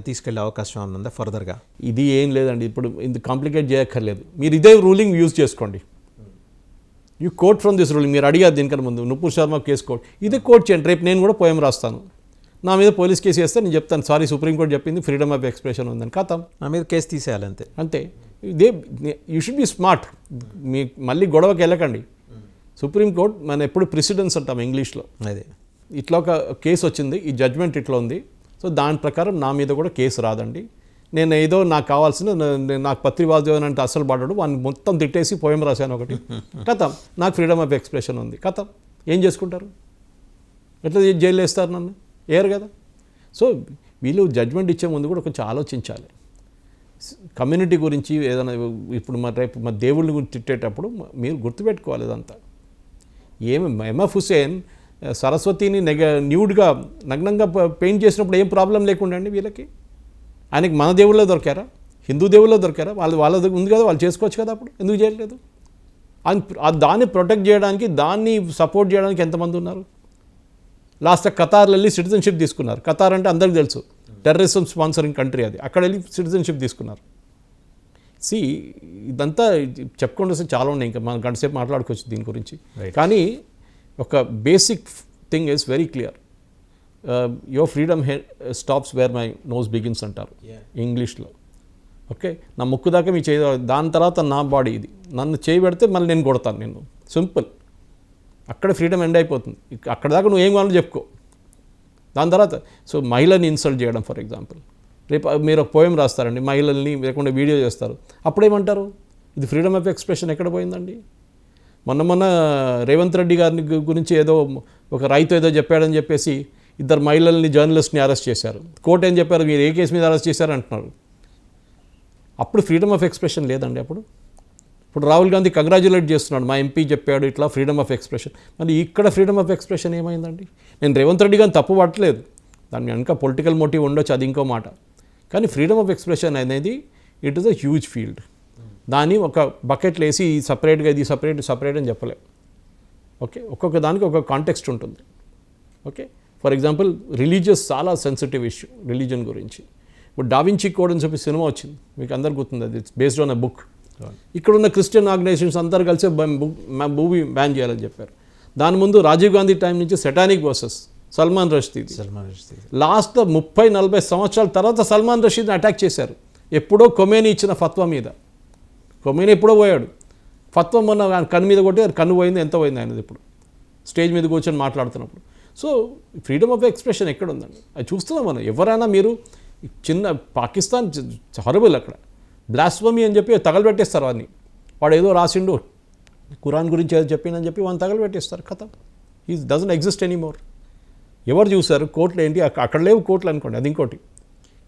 తీసుకెళ్లే అవకాశం ఉందా ఫర్దర్గా? ఇది ఏం లేదండి, ఇప్పుడు ఇంత కాంప్లికేట్ చేయక్కర్లేదు. మీరు ఇదే రూలింగ్ యూజ్ చేసుకోండి. You quote from this ruling. మీరు అడిగారు దీనికన్నా ముందు నుపూర్ శర్మ కేసు కోట్, ఇదే కోట్ చేయండి. రేపు నేను కూడా పోయం రాస్తాను, నా మీద పోలీస్ కేసు వేస్తే నేను చెప్తాను, సారీ సుప్రీంకోర్టు చెప్పింది ఫ్రీడమ్ ఆఫ్ ఎక్స్ప్రెషన్ ఉందని. కథం, నా మీద కేసు తీసేయాలి అంతే. You should be smart. మీ మళ్ళీ గొడవకి వెళ్ళకండి. సుప్రీంకోర్టు మనం ఎప్పుడు ప్రెసిడెన్స్ అంటాం ఇంగ్లీష్లో. అదే ఇట్లా ఒక కేసు వచ్చింది, ఈ జడ్జ్మెంట్ ఇట్లా ఉంది, సో దాని ప్రకారం నా మీద కూడా కేసు రాదండి. నేను ఏదో నాకు కావాల్సిన నాకు పత్రివాద్యం అంటే అసలు పడ్డాడు, వాడిని మొత్తం తిట్టేసి పోయం రాశాను ఒకటి, కథం నాకు ఫ్రీడమ్ ఆఫ్ ఎక్స్ప్రెషన్ ఉంది, కథం ఏం చేసుకుంటారు? ఎట్లా జైలు వేస్తారు నన్ను? ఏరు కదా. సో వీళ్ళు జడ్జ్మెంట్ ఇచ్చే ముందు కూడా కొంచెం ఆలోచించాలి. కమ్యూనిటీ గురించి ఏదైనా ఇప్పుడు రేపు మా దేవుళ్ళ గురించి తిట్టేటప్పుడు మీరు గుర్తుపెట్టుకోవాలి ఇదంతా. ఎంఎఫ్ హుసేన్ సరస్వతిని న్యూడ్గా నగ్నంగా పెయింట్ చేసినప్పుడు ఏం ప్రాబ్లం లేకుండా అండి వీళ్ళకి. ఆయనకి మన దేవుళ్ళే దొరికారా? హిందూ దేవుళ్ళే దొరికారా? వాళ్ళ ఉంది కదా, వాళ్ళు చేసుకోవచ్చు కదా, అప్పుడు ఎందుకు చేయలేదు? దాన్ని ప్రొటెక్ట్ చేయడానికి, దాన్ని సపోర్ట్ చేయడానికి ఎంతమంది ఉన్నారు? లాస్ట్ ఖతార్లో వెళ్ళి సిటిజన్షిప్ తీసుకున్నారు. ఖతార్ అంటే అందరికీ తెలుసు, టెర్రరిజం స్పాన్సరింగ్ కంట్రీ అది. అక్కడ వెళ్ళి సిటిజన్షిప్ తీసుకున్నారు. ఇదంతా చెప్పుకుంటూ వస్తే చాలా ఉన్నాయి, ఇంకా మనం గంటసేపు మాట్లాడుకోవచ్చు దీని గురించి. కానీ ఒక basic thing is very clear. Your freedom stops where my nose begins అంటారు ఇంగ్లీష్లో. ఓకే, నా ముక్కు దాకా మీ చేయ, దాని తర్వాత నా బాడీ ఇది, నన్ను చేయి పెడితే మళ్ళీ నేను కొడతాను నిన్ను, సింపుల్. అక్కడ ఫ్రీడమ్ ఎండ్ అయిపోతుంది. అక్కడ దాకా నువ్వు ఏం కావాలో చెప్పుకో. దాని తర్వాత మహిళని ఇన్సల్ట్ చేయడం ఫర్ ఎగ్జాంపుల్, రేపు మీరు ఒక పోయం రాస్తారండి, మహిళల్ని లేకుండా వీడియో చేస్తారు, అప్పుడేమంటారు? ఇది ఫ్రీడమ్ ఆఫ్ ఎక్స్ప్రెషన్ ఎక్కడ పోయిందండి? మొన్న రేవంత్ రెడ్డి గారిని గురించి ఏదో ఒక రైతు ఏదో చెప్పాడని చెప్పేసి 2 మహిళల్ని జర్నలిస్ట్ని అరెస్ట్ చేశారు. కోర్టు ఏం చెప్పారు? మీరు ఏ కేసు మీద అరెస్ట్ చేశారు అంటున్నారు. అప్పుడు ఫ్రీడమ్ ఆఫ్ ఎక్స్ప్రెషన్ లేదండి. ఇప్పుడు రాహుల్ గాంధీ కంగ్రాచులేట్ చేస్తున్నాడు, మా ఎంపీ చెప్పాడు ఇట్లా ఫ్రీడమ్ ఆఫ్ ఎక్స్ప్రెషన్. మరి ఇక్కడ ఫ్రీడమ్ ఆఫ్ ఎక్స్ప్రెషన్ ఏమైందండి? నేను రేవంత్ రెడ్డి గారిని తప్పు పట్టలేదు, దాని వెనక పొలిటికల్ మోటివ్ ఉండొచ్చు, అది ఇంకో మాట. కానీ ఫ్రీడమ్ ఆఫ్ ఎక్స్ప్రెషన్ అనేది it is a huge field. దాన్ని ఒక బకెట్లో వేసి సపరేట్గా ఇది సపరేట్ అని చెప్పలేము. ఓకే, ఒక్కొక్క దానికి ఒక కాంటెక్స్ట్ ఉంటుంది. ఓకే, ఫర్ ఎగ్జాంపుల్ రిలీజియస్ చాలా సెన్సిటివ్ ఇష్యూ, రిలీజన్ గురించి. ఇప్పుడు డావించి కోడ్ అని చెప్పి సినిమా వచ్చింది, మీకు అందరు గుర్తుంది, అది it's based on a book. ఇక్కడ ఉన్న క్రిస్టియన్ ఆర్గనైజేషన్స్ అందరు కలిసి మూవీ బ్యాన్ చేయాలని చెప్పారు. దాని ముందు రాజీవ్ గాంధీ టైం నుంచి satanic verses Salman Rashid. Last 30-40 సంవత్సరాల తర్వాత సల్మాన్ రషీద్ని అటాక్ చేశారు. ఎప్పుడో కొమేని ఇచ్చిన ఫత్వా మీద. కొమేని ఎప్పుడో పోయాడు, ఫత్వా మొన్న కన్ను మీద కొట్టి కన్ను పోయింది, ఎంత పోయింది ఆయనది ఇప్పుడు స్టేజ్ మీద కూర్చొని మాట్లాడుతున్నప్పుడు. సో ఫ్రీడమ్ ఆఫ్ ఎక్స్ప్రెషన్ ఎక్కడ ఉందండి? అది చూస్తున్నాం మనం. ఎవరైనా మీరు చిన్న పాకిస్తాన్ హారబుల్, అక్కడ బ్లాస్ఫమీ అని చెప్పి తగలబెట్టేస్తారు వాడిని. వాడు ఏదో రాసిండు ఖురాన్ గురించి ఏదో చెప్పిందని చెప్పి వాడిని తగలబెట్టేస్తారు, కథ. ఈ డజంట్ ఎగ్జిస్ట్ ఎనీమోర్. ఎవరు చూశారు? కోర్టులు ఏంటి? అక్కడ లేవు కోర్టులు అనుకోండి, అది ఇంకోటి.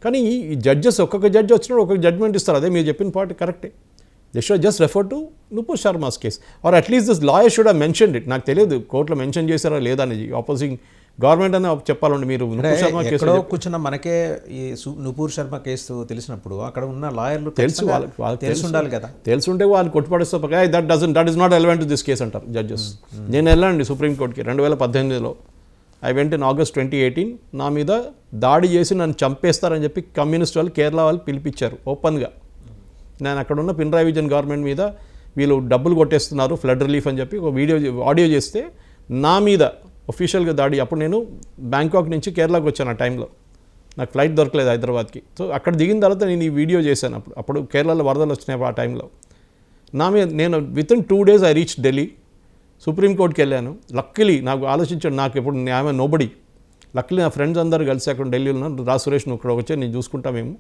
కానీ ఈ జడ్జెస్ ఒక్కొక్క జడ్జి వచ్చినప్పుడు ఒక్కొక్క జడ్జ్మెంట్ ఇస్తారు. అదే మీరు చెప్పిన పాయింట్ కరెక్టే. They should just refer to Nupur Sharma's case, or at least this lawyer should have mentioned it. నాకు తెలియదు కోర్టులో మెన్షన్ చేశారా లేదా అనేది. ఆపోజింగ్ గవర్నమెంట్ అని చెప్పాలండి. మీరు నూపూర్ శర్మ కేసు కూర్చున్న మనకే ఈ నూపూర్ శర్మ కేసు తెలిసినప్పుడు అక్కడ ఉన్న లాయర్లు తెలుసు, వాళ్ళకి తెలిసి ఉండాలి కదా. తెలుసుంటే వాళ్ళు కొట్టుపడేస్తే that is not relevant to this case అంటారు జడ్జెస్. నేను వెళ్ళండి సుప్రీంకోర్టుకి 2018లో. I went in August 2018. నా మీద దాడి చేసి నన్ను చంపేస్తారని చెప్పి కమ్యూనిస్ట్ వాళ్ళు, కేరళ వాళ్ళు పిలిపించారు ఓపెన్గా. నేను అక్కడ ఉన్న పినరాయి విజయన్ గవర్నమెంట్ మీద వీళ్ళు డబ్బులు కొట్టేస్తున్నారు, ఫ్లడ్ రిలీఫ్ అని చెప్పి ఒక ఆడియో చేస్తే నా మీద ఒఫీషియల్గా దాడి. అప్పుడు నేను బ్యాంకాక్ నుంచి కేరళకు వచ్చాను. ఆ టైంలో నాకు ఫ్లైట్ దొరకలేదు హైదరాబాద్కి. సో అక్కడ దిగిన తర్వాత నేను ఈ వీడియో చేశాను. అప్పుడు కేరళలో వరదలు వచ్చినాయి ఆ టైంలో. నా మీద నేను within 2 days I reach Delhi. సుప్రీంకోర్టుకి వెళ్ళాను. లక్కీలీ నాకు ఆలోచించాడు, నాకు ఎప్పుడు న్యాయం నోబడి. లక్కీలీ నా ఫ్రెండ్స్ అందరూ కలిసి అక్కడ ఢిల్లీలో ఉన్నారు. రా సురేష్ నువ్వు ఇక్కడ వచ్చి నేను చూసుకుంటా, మేము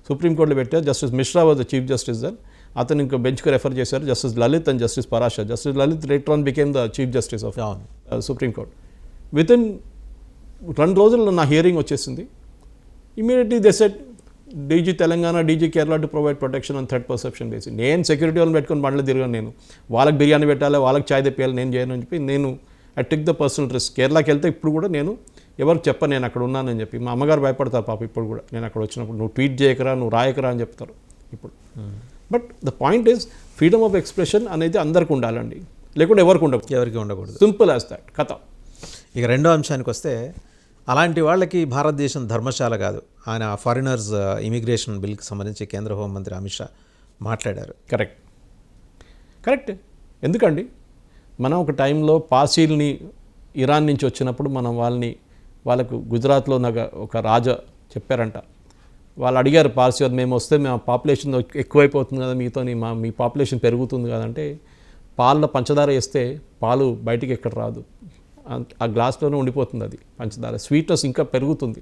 సుప్రీంకోర్టులో పెట్టారు. Justice Mishra was the chief justice then. అతను ఇంకో బెంచ్కి రెఫర్ చేశారు, justice Lalit and justice Parashar. Justice Lalit later on became the chief justice of సుప్రీంకోర్టు. వితిన్ 2 రోజుల్లో నా హియరింగ్ వచ్చేసింది. Immediately they said DG Telangana, DG Kerala to provide protection on third perception basis. నేను security వాళ్ళని పెట్టుకొని బండ్లు తిరిగాను. నేను వాళ్ళకి బిర్యానీ పెట్టాలి, వాళ్ళకి చాయ్ తెప్పియాలి, నేను చేయను అని చెప్పి నేను I take the personal risk. కేరళకి వెళ్తే ఇప్పుడు కూడా నేను ఎవరికి చెప్పను నేను అక్కడ ఉన్నానని చెప్పి. మా అమ్మగారు భయపడతారు పాప ఇప్పుడు కూడా. నేను అక్కడ వచ్చినప్పుడు నువ్వు ట్వీట్ చేయకరా, నువ్వు రాయకరా అని చెప్తారు ఇప్పుడు. But the point is freedom of expression అనేది అందరికి ఉండాలండి, లేకుంటే ఎవరికి ఉండకూడదు. సింపుల్ యాజ్ దాట్, కథ. ఇక రెండో అంశానికి వస్తే, అలాంటి వాళ్ళకి భారతదేశం ధర్మశాల కాదు. ఆయన ఫారినర్స్ ఇమిగ్రేషన్ బిల్కి సంబంధించి కేంద్ర హోంమంత్రి అమిత్ షా మాట్లాడారు. కరెక్ట్. ఎందుకండి మనం ఒక టైంలో పాసీల్ని ఇరాన్ నుంచి వచ్చినప్పుడు మనం వాళ్ళకు గుజరాత్లో ఒక రాజా చెప్పారంట, వాళ్ళు అడిగారు పార్సీ వాళ్ళు, మేము వస్తే మా పాపులేషన్ ఎక్కువైపోతుంది కదా మీతో, మీ పాపులేషన్ పెరుగుతుంది కదంటే, పాలలో పంచదార వేస్తే పాలు బయటికి ఎక్కడ రాదు, ఆ గ్లాస్లోనే ఉండిపోతుంది అది పంచదార, స్వీట్నెస్ ఇంకా పెరుగుతుంది.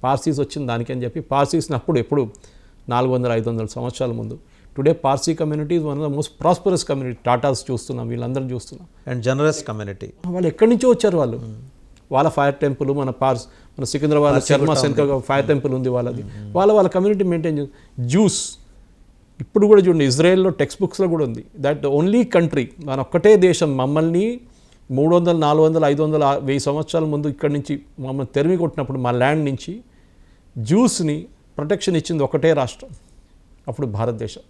పార్సీస్ వచ్చింది దానికి అని చెప్పి పార్సీస్ని అప్పుడు ఎప్పుడు 400-500 సంవత్సరాల ముందు. Today Parsi community is one of the most prosperous community. Tatas చూస్తున్నాం, వీళ్ళందరం చూస్తున్నాం. And generous community. వాళ్ళు ఎక్కడి నుంచో వచ్చారు వాళ్ళు. వాళ్ళ ఫైర్ టెంపుల్, మన సికింద్రాబాద్ చర్మ సెంటర్ ఫైర్ టెంపుల్ ఉంది వాళ్ళది. వాళ్ళ కమ్యూనిటీ మెయింటైన్ చేస్తారు. జ్యూస్ ఇప్పుడు కూడా చూడండి, ఇజ్రాయెల్లో టెక్స్ట్ బుక్స్లో కూడా ఉంది దట్ ఓన్లీ కంట్రీ, మన ఒక్కటే దేశం మమ్మల్ని 300, 400, 500, 1000 సంవత్సరాల ముందు ఇక్కడి నుంచి మమ్మల్ని తెరిమి కొట్టినప్పుడు మా ల్యాండ్ నుంచి జ్యూస్ని ప్రొటెక్షన్ ఇచ్చింది ఒకటే రాష్ట్రం, అప్పుడు భారతదేశం.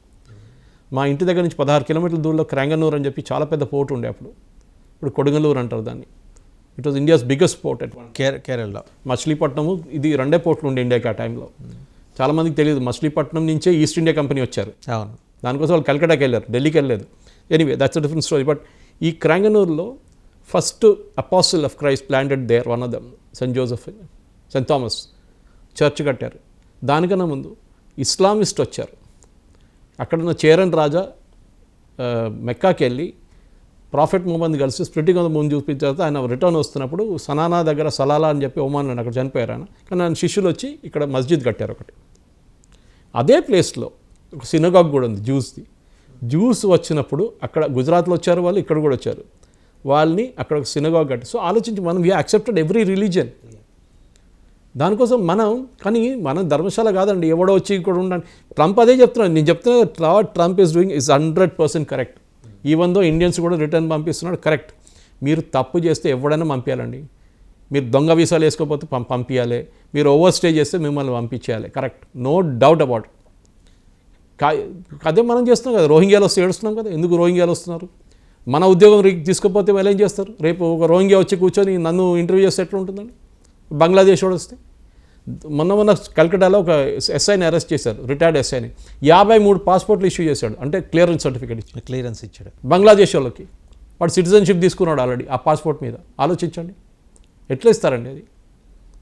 మా ఇంటి దగ్గర నుంచి 16 కిలోమీటర్ల దూరంలో క్రాంగనూర్ అని చెప్పి చాలా పెద్ద పోర్ట్ ఉండే అప్పుడు, ఇప్పుడు కొడుగలూరు అంటారు దాన్ని. It was India's biggest port at one. Kerala Machilipatnam, ఇది 2 పోర్ట్లు ఉండే ఇండియాకి ఆ టైంలో. చాలామందికి తెలియదు, మచిలీపట్నం నుంచే ఈస్ట్ ఇండియా కంపెనీ వచ్చారు. అవును, దానికోసం వాళ్ళు కలకటాకి వెళ్ళారు, ఢిల్లీకి వెళ్ళలేదు. Anyway that's a different story. But ఈ క్రాంగనూర్లో first apostle of Christ planted there, one of them Saint Thomas church కట్టారు. దానికన్నా ముందు ఇస్లామిస్ట్ వచ్చారు. అక్కడున్న చేరన్ రాజా మెక్కాకి వెళ్ళి ప్రాఫెట్ ముహమ్మద్ కలిసి స్ప్లిటింగ్ ఆఫ్ ద మూన్ చూపించారు. ఆయన రిటర్న్ వస్తున్నప్పుడు సనానా దగ్గర సలాలా అని చెప్పి ఒమాన్ అక్కడ చనిపోయారు ఆయన. కానీ ఆయన శిష్యులు వచ్చి ఇక్కడ మస్జిద్ కట్టారు ఒకటి. అదే ప్లేస్లో ఒక సినగాగ్ కూడా ఉంది జ్యూస్ది. జ్యూస్ వచ్చినప్పుడు అక్కడ గుజరాత్లో వచ్చారు వాళ్ళు, ఇక్కడ కూడా వచ్చారు. వాళ్ళని అక్కడ ఒక సినగాగ్ కట్టి. సో ఆలోచించి మనం వీ యాక్సెప్టెడ్ ఎవ్రీ రిలీజియన్. దానికోసం కానీ మన ధర్మశాల కాదండి, ఎవడో వచ్చి ఇక్కడ ఉండండి. ట్రంప్ అదే చెప్తున్నాను, నేను చెప్తున్నా Trump is doing is 100% correct. Even though Indians కూడా రిటర్న్ పంపిస్తున్నాడు, కరెక్ట్. మీరు తప్పు చేస్తే ఎవడైనా పంపించాలండి. మీరు దొంగ వీసాలు వేసుకోకపోతే పంపించాలి, మీరు ఓవర్ స్టే చేస్తే మిమ్మల్ని పంపించేయాలి, కరెక్ట్, నో డౌట్ అబౌట్. అదే మనం చేస్తున్నాం కదా, రోహింగ్యాలు వస్తే ఏడుస్తున్నాం కదా. ఎందుకు రోహింగ్యాలు వస్తున్నారు? మన ఉద్యోగం తీసుకోకపోతే వాళ్ళు ఏం చేస్తారు? రేపు ఒక రోహింగ్యా వచ్చి కూర్చొని నన్ను ఇంటర్వ్యూ చేస్తే ఎట్లా ఉంటుందండి? బంగ్లాదేశ్ వాడు వస్తే. మొన్న కల్కటాలో ఒక ఎస్ఐని అరెస్ట్ చేశారు, రిటైర్డ్ ఎస్ఐని. 53 పాస్పోర్ట్లు ఇష్యూ చేశాడు, అంటే క్లియరెన్స్ సర్టిఫికేట్ ఇచ్చాడు బంగ్లాదేశ్ వాళ్ళకి. వాడు సిటిజన్షిప్ తీసుకున్నాడు ఆల్రెడీ ఆ పాస్పోర్ట్ మీద. ఆలోచించండి ఎట్లా ఇస్తారండి అది.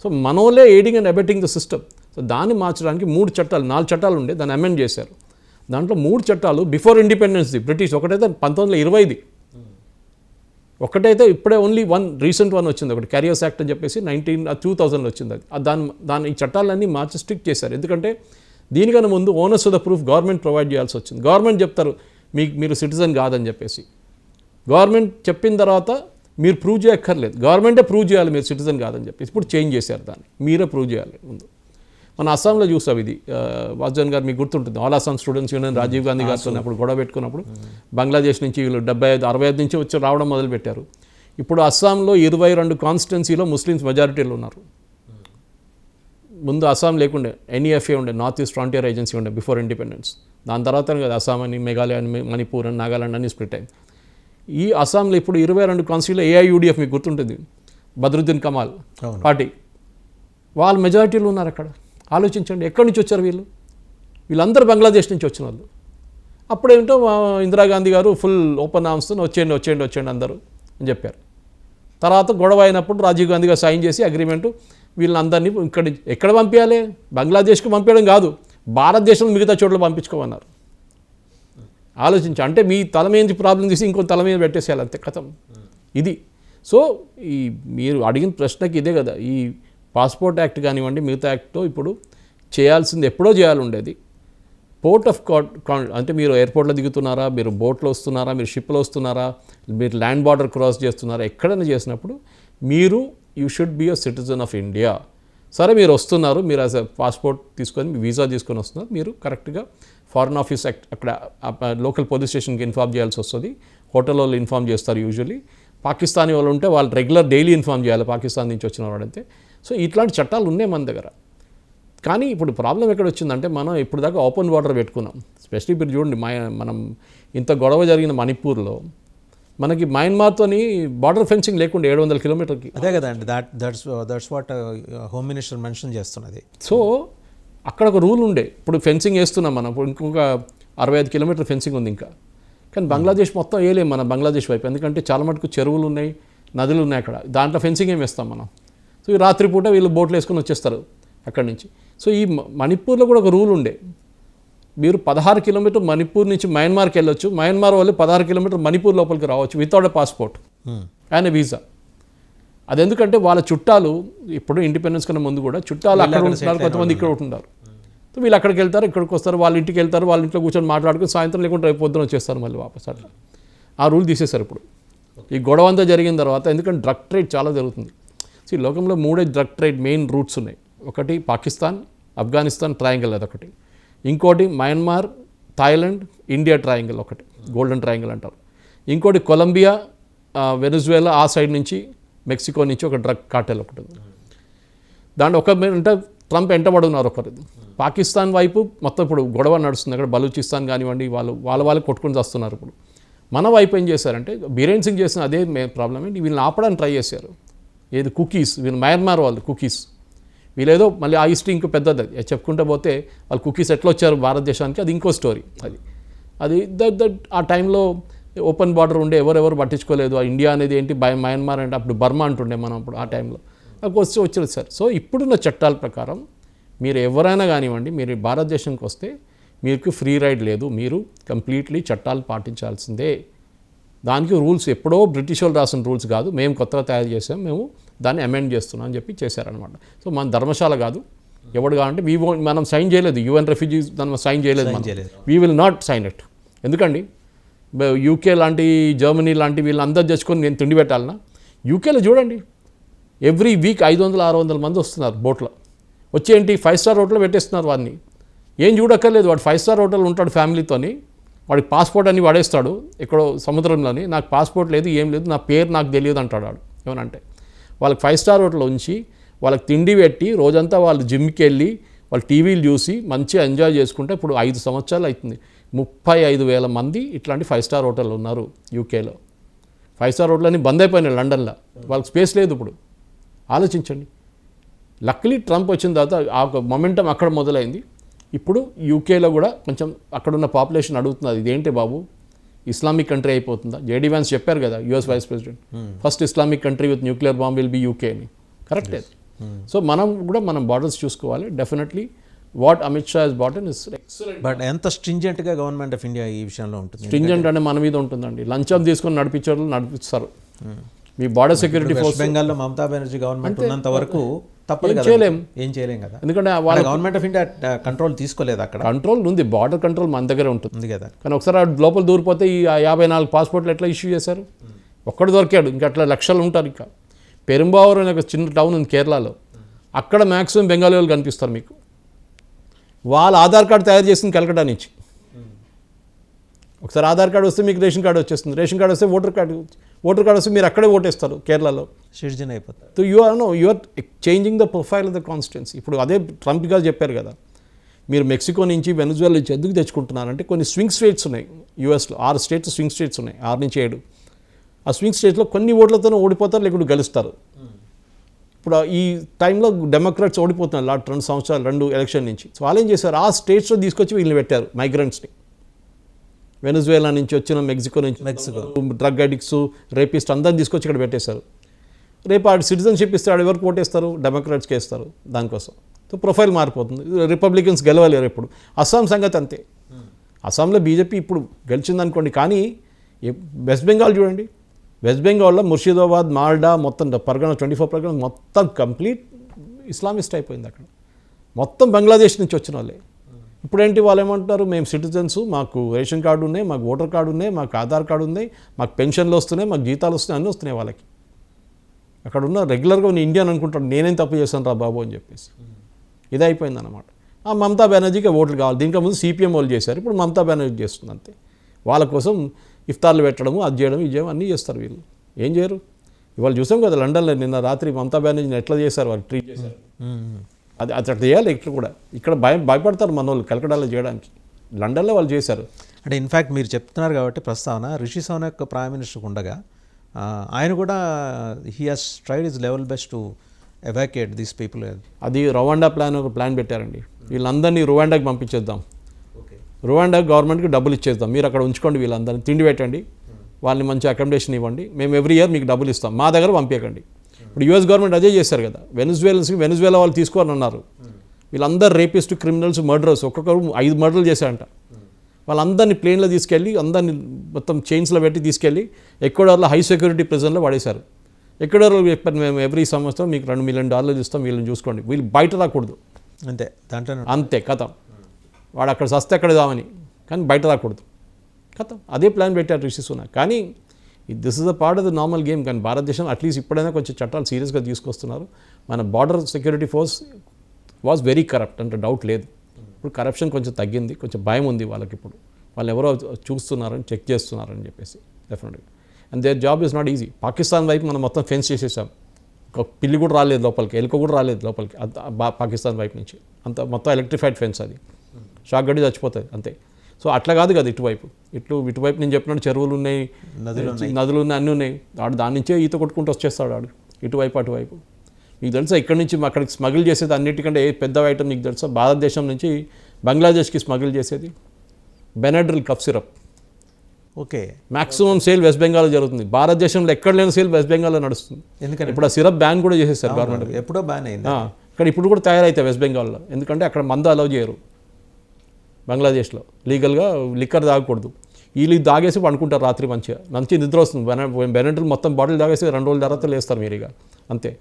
సో మనోలే aiding and abetting the system. So దాన్ని మార్చడానికి 4 చట్టాలు ఉండే, దాన్ని అమెండ్ చేశారు. దాంట్లో 3 చట్టాలు బిఫోర్ ఇండిపెండెన్స్ది, బ్రిటిష్. ఒకటైతే 1920ది, ఒకటైతే ఇప్పుడే ఓన్లీ రీసెంట్ వన్ వచ్చింది ఒకటి, క్యారియర్స్ యాక్ట్ అని చెప్పేసి 2000లో వచ్చింది అది. దాని ఈ చట్టాలన్నీ మార్చి స్ట్రిక్ట్ చేశారు. ఎందుకంటే దీనికన్నా ముందు owners of the proof government provide చేయాల్సి వచ్చింది. గవర్నమెంట్ చెప్తారు మీరు సిటిజన్ కాదని చెప్పేసి. గవర్నమెంట్ చెప్పిన తర్వాత మీరు ప్రూవ్ చేయక్కర్లేదు, గవర్నమెంటే ప్రూవ్ చేయాలి మీరు సిటిజన్ కాదని చెప్పేసి. ఇప్పుడు చేంజ్ చేశారు దాన్ని, మీరే ప్రూవ్ చేయాలి ముందు. మన అస్సాంలో చూసాం ఇది. వాజ్జన్ గారు మీకు గుర్తుంటుంది, all Assam students union Rajiv Gandhi గారితో అప్పుడు గొడవ పెట్టుకున్నప్పుడు బంగ్లాదేశ్ నుంచి వీళ్ళు 75-65 నుంచి వచ్చి రావడం మొదలుపెట్టారు. ఇప్పుడు అస్సాంలో 22 కాన్స్టిట్యున్సీలో ముస్లిమ్స్ మెజారిటీలు ఉన్నారు. ముందు అస్సాం లేకుండే, NEFA ఉండే, నార్త్ ఈస్ట్ ఫ్రాంటియర్ ఏజెన్సీ ఉండే బిఫోర్ ఇండిపెండెన్స్. దాని తర్వాత కదా అస్సాం అని, మేఘాలయ అని, మణిపూర్ అని, నాగాలాండ్ అని స్ప్లిట్ అయింది. ఈ అస్సాంలో ఇప్పుడు 22 కాన్స్టిట్యూన్సీలో AIUDF మీకు గుర్తుంటుంది, బద్రుద్దీన్ కమాల్ పార్టీ, వాళ్ళు మెజారిటీలు ఉన్నారు అక్కడ. ఆలోచించండి ఎక్కడి నుంచి వచ్చారు వీళ్ళందరూ బంగ్లాదేశ్ నుంచి వచ్చిన వాళ్ళు. అప్పుడేంటో ఇందిరాగాంధీ గారు ఫుల్ ఓపెన్ ఆర్మ్స్తో వచ్చేయండి అందరూ అని చెప్పారు. తర్వాత గొడవ అయినప్పుడు రాజీవ్ గాంధీ గారు సైన్ చేసి అగ్రిమెంటు వీళ్ళందరినీ ఎక్కడ పంపించాలి? బంగ్లాదేశ్కి పంపించడం కాదు, భారతదేశంలో మిగతా చోట్ల పంపించుకోమన్నారు. ఆలోచించి, అంటే మీ తల మీద ప్రాబ్లం తీసి ఇంకో తల మీద పెట్టేసేయాలి అంతే, కథం ఇది. సో ఈ మీరు అడిగిన ప్రశ్నకి ఇదే కదా, ఈ పాస్పోర్ట్ యాక్ట్ కానివ్వండి, మిగతా యాక్ట్తో ఇప్పుడు చేయాల్సింది ఎప్పుడో చేయాలి ఉండేది. పోర్ట్ ఆఫ్ అంటే మీరు ఎయిర్పోర్ట్లో దిగుతున్నారా, మీరు బోట్లో వస్తున్నారా, మీరు షిప్లో వస్తున్నారా, మీరు ల్యాండ్ బార్డర్ క్రాస్ చేస్తున్నారా, ఎక్కడైనా చేసినప్పుడు మీరు you should be a citizen of India. సరే మీరు వస్తున్నారు, మీరు యాజ్ అ పాస్పోర్ట్ తీసుకొని వీసా తీసుకొని వస్తున్నారు, మీరు కరెక్ట్గా ఫారెన్ ఆఫీస్ యాక్ట్ అక్కడ లోకల్ పోలీస్ స్టేషన్కి ఇన్ఫార్మ్ చేయాల్సి వస్తుంది. హోటల్ వాళ్ళు ఇన్ఫార్మ్ చేస్తారు యూజువల్లీ. పాకిస్తానీ వాళ్ళు ఉంటే వాళ్ళు రెగ్యులర్ డైలీ ఇన్ఫార్మ్ చేయాలి, పాకిస్తాన్ నుంచి వచ్చిన వాడంతే. సో ఇట్లాంటి చట్టాలు ఉన్నాయి మన దగ్గర. కానీ ఇప్పుడు ప్రాబ్లం ఎక్కడ వచ్చిందంటే, మనం ఇప్పుడు దాకా ఓపెన్ బార్డర్ పెట్టుకున్నాం. స్పెషల్లీ ఇప్పుడు చూడండి, మనం ఇంత గొడవ జరిగిన మణిపూర్లో మనకి మయన్మార్తోని బార్డర్ ఫెన్సింగ్ లేకుండా 700 కిలోమీటర్కి. అదే కదండి, that's what home minister mention చేస్తున్నది. సో అక్కడ ఒక రూల్ ఉండే, ఇప్పుడు ఫెన్సింగ్ వేస్తున్నాం మనం, ఇప్పుడు ఇంకొక 65 కిలోమీటర్ ఫెన్సింగ్ ఉంది ఇంకా. కానీ బంగ్లాదేశ్ మొత్తం వేయలేము మనం బంగ్లాదేశ్ వైపు, ఎందుకంటే చాలా మటుకు చెరువులు ఉన్నాయి, నదులు ఉన్నాయి అక్కడ, దాంట్లో ఫెన్సింగ్ ఏం వేస్తాం మనం. సో ఈ రాత్రిపూట వీళ్ళు బోట్లు వేసుకొని వచ్చేస్తారు, అక్కడి నుంచి. సో ఈ మణిపూర్లో కూడా ఒక రూల్ ఉండే, మీరు 16 కిలోమీటర్ మణిపూర్ నుంచి మయన్మార్కి వెళ్ళొచ్చు, మయన్మార్ వాళ్ళు 16 కిలోమీటర్ మణిపూర్ లోపలికి రావచ్చు without a passport and visa. అది ఎందుకంటే వాళ్ళ చుట్టాలు ఇప్పుడు ఇండిపెండెన్స్ కన్నా ముందు కూడా చుట్టాలు అక్కడ ఉంటున్నారు, కొంతమంది ఇక్కడ ఉంటున్నారు. సో వీళ్ళు అక్కడికి వెళ్తారు, ఇక్కడికి వస్తారు, వాళ్ళ ఇంటికి వెళ్తారు, వాళ్ళ ఇంట్లో కూర్చొని మాట్లాడుకుని సాయంత్రం లేకుండా రేపు పొద్దున వచ్చేస్తారు మళ్ళీ వాపస్. అట్లా ఆ రూల్ తీసేశారు ఇప్పుడు. ఈ గొడవ అంతా జరిగిన తర్వాత, ఎందుకంటే డ్రగ్ ట్రేడ్ చాలా జరుగుతుంది. ఈ లోకంలో 3 డ్రగ్ ట్రేడ్ మెయిన్ రూట్స్ ఉన్నాయి. ఒకటి పాకిస్తాన్, ఆఫ్ఘనిస్తాన్ ట్రయాంగిల్, అదొకటి. ఇంకోటి మయన్మార్, థాయిలాండ్, ఇండియా ట్రయాంగిల్ ఒకటి, గోల్డెన్ ట్రయాంగిల్ అంటారు. ఇంకోటి కొలంబియా, వెనిజువేలా, ఆ సైడ్ నుంచి మెక్సికో నుంచి ఒక డ్రగ్ కార్టెల్ ఒకటి ఉంది. దాంట్లో అంటే ట్రంప్ ఎంటబడున్నారు ఒకరు. పాకిస్తాన్ వైపు మొత్తం ఇప్పుడు గొడవ నడుస్తుంది, అక్కడ బలూచిస్తాన్ కానివ్వండి, వాళ్ళు కొట్టుకుని వస్తున్నారు. ఇప్పుడు మన వైపు ఏం చేశారంటే బీరేన్ సింగ్ చేసిన అదే ప్రాబ్లం ఏంటి, వీళ్ళని ఆపడానికి ట్రై చేశారు. ఏది కుకీస్, వీళ్ళు మయన్మార్ వాళ్ళు కుకీస్, వీళ్ళేదో మళ్ళీ ఆ హిస్టరీ ఇంకో పెద్దది, అది చెప్పుకుంటూ పోతే వాళ్ళు కుకీస్ ఎట్లా వచ్చారు భారతదేశానికి అది ఇంకో స్టోరీ. అది ఆ టైంలో ఓపెన్ బార్డర్ ఉండే, ఎవరెవరు పట్టించుకోలేదు. ఆ ఇండియా అనేది ఏంటి, మయన్మార్ అంటే అప్పుడు బర్మా అంటుండే మనం అప్పుడు ఆ టైంలో. నాకు వచ్చేది సార్. సో ఇప్పుడున్న చట్టాల ప్రకారం మీరు ఎవరైనా కానివ్వండి, మీరు భారతదేశానికి వస్తే మీకు ఫ్రీ రైడ్ లేదు, మీరు కంప్లీట్లీ చట్టాలు పాటించాల్సిందే. దానికి రూల్స్ ఎప్పుడో బ్రిటిష్ వాళ్ళు రాసిన రూల్స్ కాదు, మేము కొత్తగా తయారు చేసాం, మేము దాన్ని అమెండ్ చేస్తున్నాం అని చెప్పి చేశారనమాట. సో మన ధర్మశాల కాదు, ఎవడు కావాలంటే మనం సైన్ చేయలేదు, యూఎన్ రెఫ్యూజీస్ దాన్ని సైన్ చేయలేదు, we will not sign it. ఎందుకండి యూకే లాంటి, జర్మనీ లాంటి వీళ్ళందరూ తెచ్చుకొని నేను తిండి పెట్టాలన్నా? యూకేలో చూడండి, ఎవ్రీ వీక్ 500-600 మంది వస్తున్నారు బోట్లో వచ్చి, ఏంటి 5 స్టార్ హోటల్లో పెట్టేస్తున్నారు వాడిని. ఏం చూడక్కర్లేదు, వాడు 5 స్టార్ హోటల్ ఉంటాడు ఫ్యామిలీతోని, వాడికి పాస్పోర్ట్ అని వాడేస్తాడు ఎక్కడో సముద్రంలోని, నాకు పాస్పోర్ట్ లేదు, ఏం లేదు, నా పేరు నాకు తెలియదు అంటాడు వాడు. ఏమనంటే వాళ్ళకి 5 స్టార్ హోటల్ ఉంచి వాళ్ళకి తిండి పెట్టి రోజంతా వాళ్ళు జిమ్కి వెళ్ళి వాళ్ళు టీవీలు చూసి మంచిగా ఎంజాయ్ చేసుకుంటే ఇప్పుడు 5 సంవత్సరాలు అవుతుంది. 35,000 మంది ఇట్లాంటి 5 స్టార్ హోటల్ ఉన్నారు యూకేలో. 5 స్టార్ హోటల్ అని బంద్ అయిపోయినాయి లండన్లో, వాళ్ళకి స్పేస్ లేదు ఇప్పుడు. ఆలోచించండి. లక్కలీ ట్రంప్ వచ్చిన తర్వాత ఆ మొమెంటం అక్కడ మొదలైంది. ఇప్పుడు యూకేలో కూడా కొంచెం అక్కడున్న పాపులేషన్ అడుగుతున్నది, ఇదేంటి బాబు ఇస్లామిక్ కంట్రీ అయిపోతుందా? జేడీ వ్యాన్స్ చెప్పారు కదా, US vice president, first Islamic country with nuclear bomb will be UK అని. కరెక్టే. సో మనం కూడా మనం బార్డర్స్ చూసుకోవాలి. Definitely what Amit Shah has brought in is excellent. But ఎంత స్ట్రింజెంట్గా గవర్నమెంట్ ఆఫ్ ఇండియా ఈ విషయంలో ఉంటుంది? స్ట్రింజెంట్ అంటే మన మీద ఉంటుందండి. లంచం తీసుకొని నడిపించారు, నడిపిస్తారు. మీ బార్డర్ సెక్యూరిటీ ఫోర్స్ బెంగాల్లో మమతా బెనర్జీ గవర్నమెంట్ ఉన్నంత వరకు తప్పదు కదా, ఏం చేయలేం కదా. ఎందుకంటే వాళ్ళ గవర్నమెంట్ ఆఫ్ ఇండియా కంట్రోల్ తీసుకోలేదు, అక్కడ కంట్రోల్ ఉంది, బార్డర్ కంట్రోల్ మన దగ్గర ఉంటుంది కదా. కానీ ఒకసారి లోపల దూరిపోతే ఈ 54 పాస్పోర్ట్లు ఎట్లా ఇష్యూ చేశారు? ఒక్కడు దొరికాడు, ఇంకా అట్లా లక్షలు ఉంటారు. ఇంకా పెరుంబావూర్ అనే ఒక చిన్న టౌన్ ఉంది కేరళలో, అక్కడ మ్యాక్సిమం బెంగాలీ వాళ్ళు కనిపిస్తారు మీకు. వాళ్ళ ఆధార్ కార్డు తయారు చేసింది కలకటా నుంచి. ఒకసారి ఆధార్ కార్డు వస్తే మీకు రేషన్ కార్డు వచ్చేస్తుంది, రేషన్ కార్డు వస్తే ఓటర్ కార్డు వస్తే మీరు అక్కడే ఓటేస్తారు కేరళలో, సిటిజన్ అయిపోతారు. So you are changing the profile of the constituency. ఇప్పుడు అదే ట్రంప్ గారు చెప్పారు కదా, మీరు మెక్సికో నుంచి వెనిజువేలా నుంచి ఎందుకు తెచ్చుకుంటున్నారంటే కొన్ని స్వింగ్ స్టేట్స్ ఉన్నాయి యూఎస్లో, 6 స్టేట్స్ స్వింగ్ స్టేట్స్ ఉన్నాయి, 6 నుంచి 7. ఆ స్వింగ్ స్టేట్స్లో కొన్ని ఓట్లతోనే ఓడిపోతారు, లేకుంటే గెలుస్తారు. ఇప్పుడు ఈ టైంలో డెమోక్రాట్స్ ఓడిపోతున్నారు 2 సంవత్సరాలు 2 ఎలక్షన్ నుంచి. సో వాళ్ళు ఏం చేశారు, ఆ స్టేట్స్లో తీసుకొచ్చి వీళ్ళని పెట్టారు మైగ్రెంట్స్ని. వెనిజువేలా నుంచి వచ్చిన, మెక్సికో డ్రగ్ అడిక్ట్స్, రేపిస్ట్ అందరిని తీసుకొచ్చి ఇక్కడ పెట్టేశారు. రేపు ఆడు సిటిజన్షిప్ ఇస్తే ఆడు ఎవరికి ఓటేస్తారు? డెమోక్రాట్స్కి వేస్తారు. దానికోసం సో ప్రొఫైల్ మారిపోతుంది. రిపబ్లికన్స్ గెలవలేరు ఇప్పుడు. అస్సాం సంగతి అంతే. అస్సాంలో బీజేపీ ఇప్పుడు గెలిచిందనుకోండి, కానీ వెస్ట్ బెంగాల్ చూడండి, వెస్ట్ బెంగాల్లో ముర్షిదాబాద్, మాల్డా మొత్తం పరగణ 24 పరగణ మొత్తం కంప్లీట్ ఇస్లామిస్ట్ అయిపోయింది. అక్కడ మొత్తం బంగ్లాదేశ్ నుంచి వచ్చిన వాళ్ళే. ఇప్పుడేంటి వాళ్ళు ఏమంటారు, మేము సిటిజన్స్, మాకు రేషన్ కార్డు ఉన్నాయి, మాకు ఓటర్ కార్డు ఉన్నాయి, మాకు ఆధార్ కార్డు ఉన్నాయి, మాకు పెన్షన్లు వస్తున్నాయి, మాకు జీతాలు వస్తున్నాయి, అన్నీ వస్తున్నాయి వాళ్ళకి. అక్కడ ఉన్న రెగ్యులర్గా ఉన్న ఇండియన్ అనుకుంటాడు, నేనేం తప్పు చేశాను రా బాబు అని చెప్పేసి. ఇది అయిపోయింది అన్నమాట. ఆ మమతా బెనర్జీకి ఓట్లు కావాలి. దీనికి ముందు సిపిఎం వాళ్ళు చేశారు, ఇప్పుడు మమతా బెనర్జీ చేస్తుంది అంతే. వాళ్ళ కోసం ఇఫ్తార్లు పెట్టడము, అది చేయడం, ఇది చేయడం అన్నీ చేస్తారు వీళ్ళు. ఏం చేయరు? ఇవాళ చూసాం కదా లండన్లో నిన్న రాత్రి మమతా బెనర్జీని ఎట్లా చేశారు, వాళ్ళు ట్రీట్ చేశారు. అది అట్లా చేయాలి. ఇక్కడ కూడా ఇక్కడ భయపడతారు మన వాళ్ళు కలకడాలో చేయడానికి. లండన్లో వాళ్ళు చేశారు. అంటే ఇన్ఫ్యాక్ట్ మీరు చెప్తున్నారు కాబట్టి ప్రస్తావన, రిషి సునాక్ ప్రైమ్ మినిస్టర్ ఉండగా ఆయన కూడా he has tried his level best to evacuate these people. అది రవాండా ప్లాన్, ఒక ప్లాన్ పెట్టారండి. వీళ్ళందరినీ రువాండాకి పంపించేద్దాం, రువాండా గవర్నమెంట్కి డబ్బులు ఇచ్చేద్దాం, మీరు అక్కడ ఉంచుకోండి, వీళ్ళందరినీ తిండి పెట్టండి, వాళ్ళని మంచి అకామిడేషన్ ఇవ్వండి, మేము ఎవ్రీ ఇయర్ మీకు డబ్బులు ఇస్తాం, మా దగ్గర పంపించకండి. ఇప్పుడు యూఎస్ గవర్నమెంట్ అదే చేశారు కదా, వెనిజువేలా వాళ్ళు తీసుకోవాలని అన్నారు. వీళ్ళందరూ రేపిస్ట్, క్రిమినల్స్, మర్డరర్స్, ఒక్కొక్కరు 5 మర్డర్లు చేశారంట. వాళ్ళందరినీ ప్లేన్లో తీసుకెళ్ళి అందరినీ మొత్తం చైన్స్లో పెట్టి తీసుకెళ్ళి ఎక్వడార్లో హై సెక్యూరిటీ ప్రిజన్లో పడేశారు. ఎక్వడార్లో చెప్పారు, మేము ఎవ్రీ సంవత్సరం మీకు $2 మిలియన్ ఇస్తాం, వీళ్ళని చూసుకోండి, వీళ్ళు బయట రాకూడదు, అంతే దాంట్లో అంతే కథం. వాడు అక్కడ సస్తే అక్కడ దామని, కానీ బయట రాకూడదు, కథం. అదే ప్లాన్ పెట్టారు రిషి సునాక్. కానీ this is a part of the normal game. కానీ భారతదేశం అట్లీస్ట్ ఇప్పుడైనా కొంచెం చట్టాలు సీరియస్గా తీసుకొస్తున్నారు. మన border security force was very corrupt అంటే డౌట్ లేదు. ఇప్పుడు కరప్షన్ కొంచెం తగ్గింది, కొంచెం భయం ఉంది వాళ్ళకి. ఇప్పుడు వాళ్ళు ఎవరో చూస్తున్నారని, చెక్ చేస్తున్నారని చెప్పేసి డెఫినెట్గా. And their job is not easy. Pakistan వైపు మనం మొత్తం ఫెన్స్ చేసేసాం, ఒక పిల్లి కూడా రాలేదు లోపలికి, ఎలుక కూడా రాలేదు లోపలికి పాకిస్తాన్ వైపు నుంచి. అంత మొత్తం ఎలక్ట్రిఫైడ్ ఫెన్స్, అది షాక్ గడ్డి చచ్చిపోతుంది అంతే. సో అట్లా కాదు కదా ఇటువైపు నేను చెప్పినట్టు చెరువులు ఉన్నాయి, నదులు ఉన్నాయి, అన్నీ ఉన్నాయి. వాడు దాని నుంచే ఈత కొట్టుకుంటూ వచ్చేస్తాడు వాడు, ఇటువైపు అటువైపు. మీకు తెలుసా ఇక్కడి నుంచి అక్కడికి స్మగిల్ చేసేది అన్నిటికంటే పెద్ద ఐటమ్ నీకు తెలుసా? భారతదేశం నుంచి బంగ్లాదేశ్కి స్మగిల్ చేసేది Benadryl cough syrup. Okay, maximum sale West బెంగాల్లో జరుగుతుంది. భారతదేశంలో ఎక్కడ లేని సేల్ వెస్ట్ బెంగాల్లో నడుస్తుంది. ఎందుకంటే ఇప్పుడు ఆ సిరప్ బ్యాన్ కూడా చేసేసారు గవర్నమెంట్. ఎప్పుడో బ్యాన్ అయింది. ఇక్కడ ఇప్పుడు కూడా తయారైతాయి వెస్ట్ బెంగాల్లో, ఎందుకంటే అక్కడ మందు అలౌ చేయరు. బంగ్లాదేశ్లో లీగల్గా లిక్కర్ తాగకూడదు. వీళ్ళు తాగేసి పండుకుంటారు రాత్రి, మంచి నిద్ర వస్తుంది. బెనడ్రిల్ మొత్తం బాటిల్ తాగేసి 2 రోజుల తర్వాత లేస్తారు మీరు ఇక, అంతే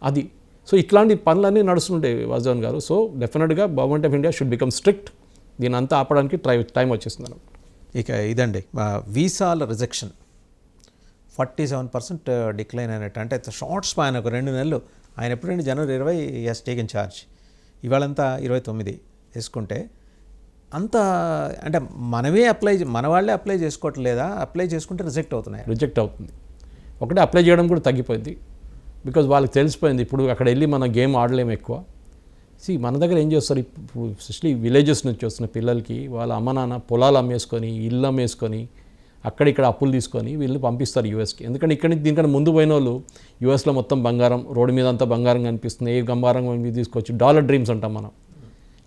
అది. సో ఇట్లాంటి పనులన్నీ నడుస్తుంటాయి వాసుదేవన్ గారు. సో డెఫినెట్గా government of India should become strict. దీని అంతా ఆపడానికి టైం వచ్చేస్తుంది అన్నమాట. ఇక ఇదండి వీసాల రిజెక్షన్ 47% డిక్లైన్ అయినట్టు. అంటే షార్ట్ స్పాన్, ఒక 2 నెలలు. ఆయన ఎప్పుడంటే January 20 హెస్ టేకెన్ ఛార్జ్. ఇవాళంతా 29 వేసుకుంటే అంత అంటే మన వాళ్ళే అప్లై చేసుకోవట్లేదా? అప్లై చేసుకుంటే రిజెక్ట్ అవుతుంది. ఒకటే అప్లై చేయడం కూడా తగ్గిపోయింది. బికాజ్ వాళ్ళకి తెలిసిపోయింది ఇప్పుడు అక్కడ వెళ్ళి మన గేమ్ ఆడలేము ఎక్కువ. మన దగ్గర ఏం చేస్తారు ఇప్పుడు, ఎస్పెషలీ విలేజెస్ నుంచి వస్తున్న పిల్లలకి వాళ్ళ అమ్మ నాన్న పొలాలు అమ్మేసుకొని, ఇల్లు అమ్మేసుకొని, అక్కడిక్కడ అప్పులు తీసుకొని వీళ్ళు పంపిస్తారు యూఎస్కి. ఎందుకంటే ఇక్కడ నుంచి దీనికన్నా ముందు పోయిన వాళ్ళు యూఎస్లో మొత్తం బంగారం, రోడ్డు మీద అంతా బంగారం కనిపిస్తుంది, ఏ బంగారం మీద తీసుకొచ్చి డాలర్ డ్రీమ్స్ అంటాం మనం,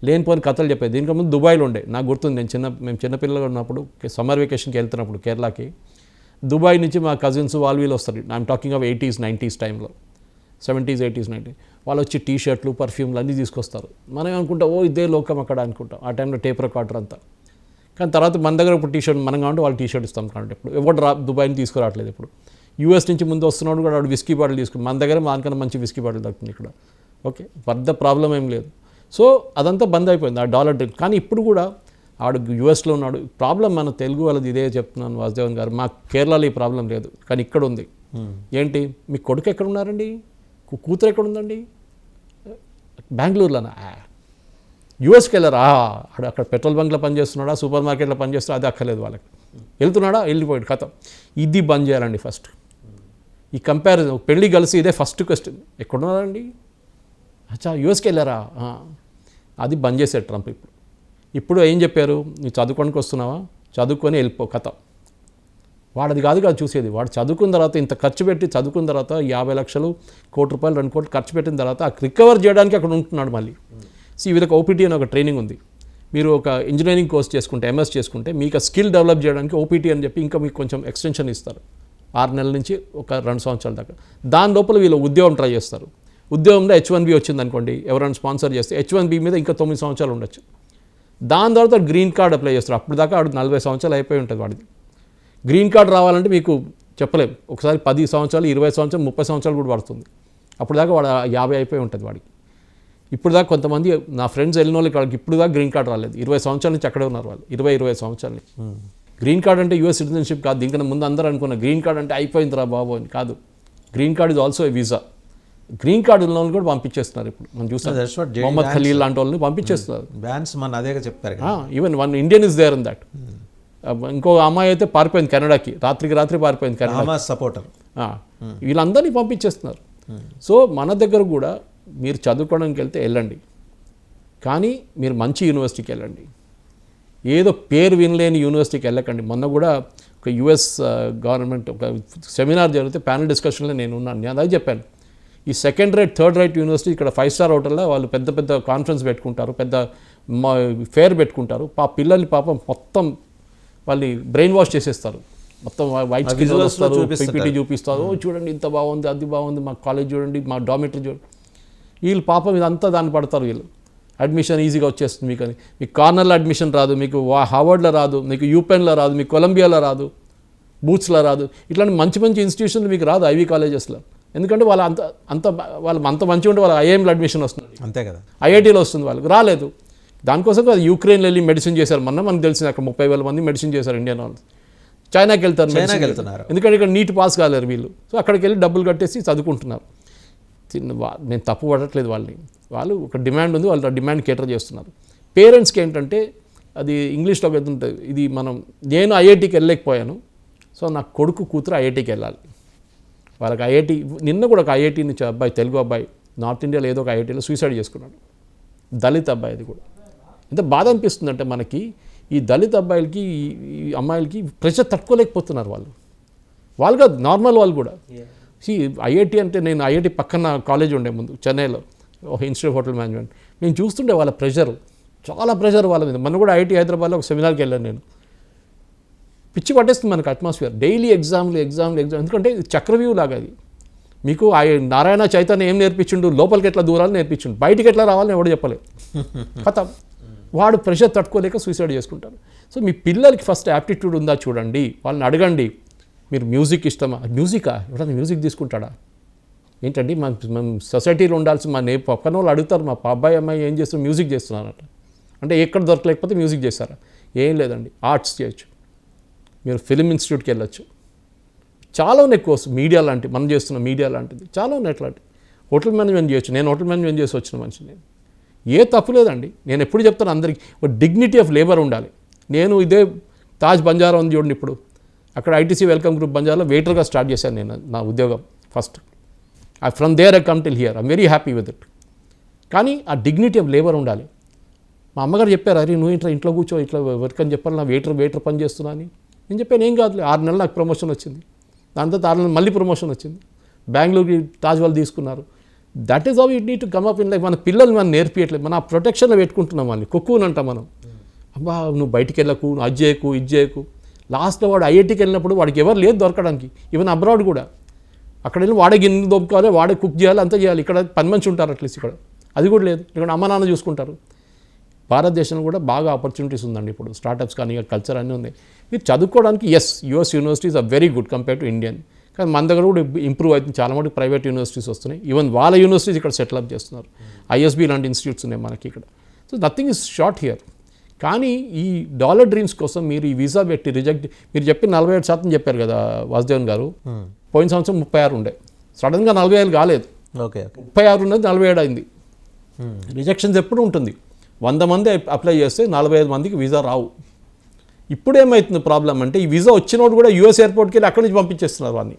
లేనిపోని కథలు చెప్పేది. దీనికి ముందు దుబాయ్లో ఉండే, నాకు గుర్తుంది, మేము చిన్నపిల్లలు ఉన్నప్పుడు సమ్మర్ వెకేషన్కి వెళ్తున్నప్పుడు కేరళకి, దుబాయ్ నుంచి మా కజిన్స్ వీళ్ళు వస్తారు. I'm talking of 80s 90s టైంలో, 70s 80s 90s. వాళ్ళు వచ్చి టీ షర్ట్లు, పర్ఫ్యూమ్లు అన్నీ తీసుకొస్తారు. మనం అనుకుంటాం ఇదే లోకం అక్కడ అనుకుంటాం ఆ టైంలో, టేప్ రికార్డర్ అంతా. కానీ తర్వాత మన దగ్గర ఇప్పుడు టీ షర్ట్ మనం కావాలంటే వాళ్ళు టీ షర్ట్ ఇస్తాం కాబట్టి ఇప్పుడు ఎవరు దుబాయ్ని తీసుకురావట్లేదు. ఇప్పుడు యూఎస్ నుంచి ముందు వస్తున్నాడు కూడా వాడు విస్కీ బాటిల్ తీసుకుని, మన దగ్గర దానికన్నా మంచి విస్కీ బాటిల్ దొరుకుతుంది ఇక్కడ. ఓకే, పెద్ద ప్రాబ్లం ఏం లేదు. సో అదంతా బంద్ అయిపోయింది ఆ డాలర్ డ్రీమ్. కానీ ఇప్పుడు కూడా ఆడు యూఎస్లో ఉన్నాడు. ప్రాబ్లం మన తెలుగు వాళ్ళది ఇదే చెప్తున్నాను వాసుదేవన్ గారు, మా కేరళలో ఈ ప్రాబ్లం లేదు, కానీ ఇక్కడ ఉంది. ఏంటి, మీ కొడుకు ఎక్కడ ఉన్నారండి, కూతురు ఎక్కడ ఉందండి, బెంగళూరులోనా, యూఎస్కి వెళ్ళారా, అక్కడ పెట్రోల్ బంక్లో పనిచేస్తున్నాడా, సూపర్ మార్కెట్లో పనిచేస్తున్నాడా, అది అక్కర్లేదు వాళ్ళకి. వెళ్తున్నాడా, వెళ్ళిపోయాడు, కథం. ఇది బంద్ చేయాలండి ఫస్ట్. ఈ కంపారిజన్ పెళ్ళి కలిసి ఇదే ఫస్ట్ క్వశ్చన్, ఎక్కడున్నారండి, అచ్చా యూఎస్కి వెళ్ళారా, అది బంద్ చేశాడు ట్రంప్. ఇప్పుడు ఏం చెప్పారు, నువ్వు చదువుకోనికి వస్తున్నావా, చదువుకొని వెళ్ళిపో, కథ. వాడది కాదు చూసేది, వాడు చదువుకున్న తర్వాత ఇంత ఖర్చు పెట్టి చదువుకున్న తర్వాత 50 లక్షలు, ₹1 కోటి, 2 కోట్లు ఖర్చు పెట్టిన తర్వాత రికవర్ చేయడానికి అక్కడ ఉంటున్నాడు మళ్ళీ. వీళ్ళకి ఓపీటీ అని ఒక ట్రైనింగ్ ఉంది. మీరు ఒక ఇంజనీరింగ్ కోర్స్ చేసుకుంటే, ఎంఎస్ చేసుకుంటే మీకు ఆ స్కిల్ డెవలప్ చేయడానికి ఓపీటీ అని చెప్పి ఇంకా మీకు కొంచెం ఎక్స్టెన్షన్ ఇస్తారు, 6 నెలల నుంచి ఒక 2 సంవత్సరాల దాకా. దాని లోపల వీళ్ళు ఉద్యోగం ట్రై చేస్తారు. ఉద్యోగంలో H1B వచ్చింది అనుకోండి, ఎవరైనా స్పాన్సర్ చేస్తే H1B మీద ఇంకా 9 సంవత్సరాలు ఉండొచ్చు. దాని తర్వాత గ్రీన్ కార్డ్ అప్లై చేస్తారు. అప్పుడు దాకా వాడు 40 సంవత్సరాలు అయిపోయి ఉంటుంది వాడిది. గ్రీన్ కార్డ్ రావాలంటే మీకు చెప్పలేము, ఒకసారి 10 సంవత్సరాలు, 20 సంవత్సరాలు, 30 సంవత్సరాలు కూడా పడుతుంది. అప్పుడు దాకా వాడు 50 అయిపోయి ఉంటుంది వాడికి. ఇప్పుడు దాకా కొంతమంది నా ఫ్రెండ్స్ వెళ్ళిన వాళ్ళకి ఇప్పుడు దాకా గ్రీన్ కార్డ్ రాలేదు, 20 సంవత్సరాల నుంచి అక్కడే ఉన్నారు వాళ్ళు, 20 సంవత్సరాల నుంచి. గ్రీన్ కార్డ్ అంటే యూఎస్ సిటిజన్షిప్ కాదు. దీనికన్నా ముందు అందరూ అనుకున్న గ్రీన్ కార్డ్ అంటే అయిపోయిందిరా బాబు అని. కాదు, green card is also a visa. Green card ఉన్న వాళ్ళు కూడా పంపించేస్తున్నారు. ఇప్పుడు మనం చూస్తాం మొహమ్మద్ ఖలీల్ లాంటి వాళ్ళని పంపించేస్తున్నారు. Even one Indian is there in that. ఇంకో అమ్మాయి అయితే పారిపోయింది కెనడాకి, రాత్రికి పారిపోయింది కెనడా సపోర్టర్. వీళ్ళందరినీ పంపించేస్తున్నారు. సో మన దగ్గర కూడా మీరు చదువుకోవడానికి వెళ్తే వెళ్ళండి, కానీ మీరు మంచి యూనివర్సిటీకి వెళ్ళండి. ఏదో పేరు వినలేని యూనివర్సిటీకి వెళ్ళకండి. మొన్న కూడా ఒక యుఎస్ గవర్నమెంట్ ఒక సెమినార్ జరిగితే ప్యానల్ డిస్కషన్లో నేను ఉన్నాను. నేను అదే చెప్పాను, ఈ 2nd rate 3rd rate university ఇక్కడ 5-star హోటల్లో వాళ్ళు పెద్ద పెద్ద కాన్ఫరెన్స్ పెట్టుకుంటారు, పెద్ద ఫేర్ పెట్టుకుంటారు. పిల్లల్ని పాపం మొత్తం వాళ్ళని బ్రెయిన్ వాష్ చేసేస్తారు. మొత్తం వైట్ స్కిన్ వస్తారు, పీపీటీ చూపిస్తారు, చూడండి ఇంత బాగుంది, అది బాగుంది, మా కాలేజ్ చూడండి, మా డామిటరీ చూడండి. వీళ్ళు పాపం ఇదంతా దాన్ని పడతారు వీళ్ళు. అడ్మిషన్ ఈజీగా వచ్చేస్తుంది మీకు అని. మీకు కార్నర్లో అడ్మిషన్ రాదు, మీకు హార్వర్డ్లో రాదు, మీకు యూపెన్లో రాదు, మీకు కొలంబియాలో రాదు, బూత్స్లో రాదు. ఇట్లాంటి మంచి మంచి ఇన్స్టిట్యూషన్లు మీకు రాదు ఐవీ కాలేజెస్లో. ఎందుకంటే వాళ్ళు వాళ్ళు అంత మంచిగా ఉంటే వాళ్ళ ఐఐఎంలో అడ్మిషన్ వస్తుంది, అంతే కదా, ఐఐటీలో వస్తుంది, వాళ్ళకి రాలేదు. దానికోసం అది యూక్రెయిన్లో వెళ్ళి మెడిసిన్ చేశారు. మనకు తెలిసింది అక్కడ 30,000 మంది మెడిసిన్ చేశారు ఇండియన్ వాళ్ళు. చైనాకి వెళ్తున్నారు, ఎందుకంటే ఇక్కడ నీట్ పాస్ కాలేరు వీళ్ళు. సో అక్కడికి వెళ్ళి డబ్బులు కట్టేసి చదువుకుంటున్నారు. నేను తప్పు పడట్లేదు వాళ్ళని, వాళ్ళు ఒక డిమాండ్ ఉంది, వాళ్ళు డిమాండ్ కేటర్ చేస్తున్నారు. పేరెంట్స్కి ఏంటంటే అది ఇంగ్లీష్లో ఉంటుంది, ఇది నేను ఐఐటీకి వెళ్ళలేకపోయాను, సో నా కొడుకు కూతురు ఐఐటీకి వెళ్ళాలి. వాళ్ళకి ఐఐటీ నిన్న కూడా ఒక ఐఐటీ నుంచి అబ్బాయి, తెలుగు అబ్బాయి, నార్త్ ఇండియాలో ఏదో ఒక ఐఐటీలో సూసైడ్ చేసుకున్నాడు, దళిత్ అబ్బాయి. అది కూడా ఎంత బాధ అనిపిస్తుందంటే మనకి, ఈ దళిత్ అబ్బాయిలకి ఈ అమ్మాయిలకి ప్రెషర్ తట్టుకోలేకపోతున్నారు వాళ్ళు కాదు, నార్మల్ వాళ్ళు కూడా. ఐఐటీ అంటే నేను ఐఐటీ పక్కన కాలేజ్ ఉండే ముందు చెన్నైలో, ఇన్స్టిట్యూట్ ఆఫ్ హోటల్ మేనేజ్మెంట్. మేము చూస్తుండే వాళ్ళ ప్రెషర్, చాలా ప్రెషర్ వాళ్ళ మీద. మనం కూడా ఐఐటీ హైదరాబాద్లో ఒక సెమినార్కి వెళ్ళాను నేను. పిచ్చి పట్టేస్తుంది మనకు అట్మాస్ఫియర్, డైలీ ఎగ్జామ్లు. ఎందుకంటే చక్రవ్యూహ్ లాగా అది. మీకు నారాయణ చైతన్య ఏం నేర్పించిండు, లోపలికి ఎట్లా దూరాలని నేర్పించిండు, బయటికి ఎట్లా రావాలని ఎవడు చెప్పలేదు. ఖతం, వాడు ప్రెషర్ తట్టుకోలేక సూసైడ్ చేసుకుంటారు. సో మీ పిల్లలకి ఫస్ట్ యాప్టిట్యూడ్ ఉందా చూడండి, వాళ్ళని అడగండి, మీరు మ్యూజిక్ ఇష్టమా, మ్యూజికా, ఎవడన్నా మ్యూజిక్ తీసుకుంటాడా ఏంటండి? మన సొసైటీలో ఉండాల్సి పక్కన వాళ్ళు అడుగుతారు, మా అబ్బాయి అమ్మాయి ఏం చేస్తున్నారు, మ్యూజిక్ చేస్తున్నారట అంటే ఎక్కడ దొరకలేకపోతే మ్యూజిక్ చేస్తారా? ఏం లేదండి, ఆర్ట్స్ చేయొచ్చు, మీరు ఫిలిం ఇన్స్టిట్యూట్కి వెళ్ళొచ్చు, చాలా ఉన్నాయి కోర్స్, మీడియా లాంటి మనం చేస్తున్న మీడియా లాంటిది చాలా ఉన్నాయి. అట్లాంటి హోటల్ మేనేజ్మెంట్ చేయొచ్చు, నేను హోటల్ మేనేజ్మెంట్ చేసి వచ్చిన మనిషి, నేను ఏ తప్పు లేదండి. నేను ఎప్పుడు చెప్తాను అందరికీ, ఒక డిగ్నిటీ ఆఫ్ లేబర్ ఉండాలి. నేను ఇదే తాజ్ బంజారా ఉంది చూడండి, ఇప్పుడు అక్కడ ఐటీసీ వెల్కమ్ గ్రూప్ బంజారాలో వెయిటర్గా స్టార్ట్ చేశాను నేను నా ఉద్యోగం first. From there I come till here, I'm very happy with it. కానీ ఆ డిగ్నిటీ ఆఫ్ లేబర్ ఉండాలి. మా అమ్మగారు చెప్పారు, అరే నువ్వు ఇంట్లో కూర్చో, ఇట్లా వర్క్ అని చెప్పాలి, నా వెయిటర్ పని చేస్తున్నా అని. నేను చెప్పాను, ఏం కాదులే. 6 నెలలు నాకు ప్రమోషన్ వచ్చింది, దాని తర్వాత 6 నెలలు మళ్ళీ ప్రమోషన్ వచ్చింది, బెంగళూరుకి తాజ్ వాళ్ళు తీసుకున్నారు. That is how it need to come up in life. మన పిల్లలు మనం నేర్పియట్లేదు, మన ప్రొటెక్షన్లో పెట్టుకుంటున్నాం వాళ్ళని, కుక్కుని అంటాం మనం. అబ్బా నువ్వు బయటికి వెళ్ళకు, నువ్వు అది చేయకు, ఇది చేయకు. లాస్ట్లో వాడు ఐఐటీకి వెళ్ళినప్పుడు వాడికి ఎవరు లేదు దొరకడానికి, ఈవెన్ అబ్రాడ్ కూడా. అక్కడ వెళ్ళి వాడే గిన్నె దొబ్బుకోవాలి, వాడే కుక్ చేయాలి, అంతా చేయాలి. ఇక్కడ పని మంచి ఉంటారు అట్లీస్ట్, ఇక్కడ అది కూడా లేదు. ఇక్కడ అమ్మ నాన్న చూసుకుంటారు. భారతదేశంలో కూడా బాగా ఆపర్చునిటీస్ ఉందండి ఇప్పుడు, స్టార్టప్స్ కానీ కల్చర్ అన్నీ ఉన్నాయి. మీరు చదువుకోవడానికి US universities are very good compare to Indian. కానీ మన దగ్గర కూడా ఇంప్రూవ్ అవుతుంది, చాలా మటుకు ప్రైవేట్ యూనివర్సిటీస్ వస్తున్నాయి. ఈవెన్ వాళ్ళ యూనివర్సిటీస్ ఇక్కడ సెటిల్ అప్ చేస్తున్నారు. ఐఎస్బీ లాంటి ఇన్స్టిట్యూట్స్ ఉన్నాయి మనకి ఇక్కడ. So nothing is short here. కానీ ఈ డాలర్ డ్రీమ్స్ కోసం మీరు ఈ వీసా పెట్టి రిజెక్ట్, మీరు చెప్పి 47% చెప్పారు కదా వాసుదేవన్ గారు, పోయిన సంవత్సరం 36 ఉండే, సడన్గా 45 కాలేదు. ఓకే, 36 ఉన్నది 47 అయింది. రిజెక్షన్స్ ఎప్పుడు ఉంటుంది, 100 మంది అప్లై చేస్తే 45 మందికి వీసా రావు. ఇప్పుడు ఏమవుతుంది ప్రాబ్లం అంటే, ఈ వీసా వచ్చినోడు కూడా యూఎస్ ఎయిర్పోర్ట్కి వెళ్ళి అక్కడి నుంచి పంపించేస్తున్నారు వాడిని.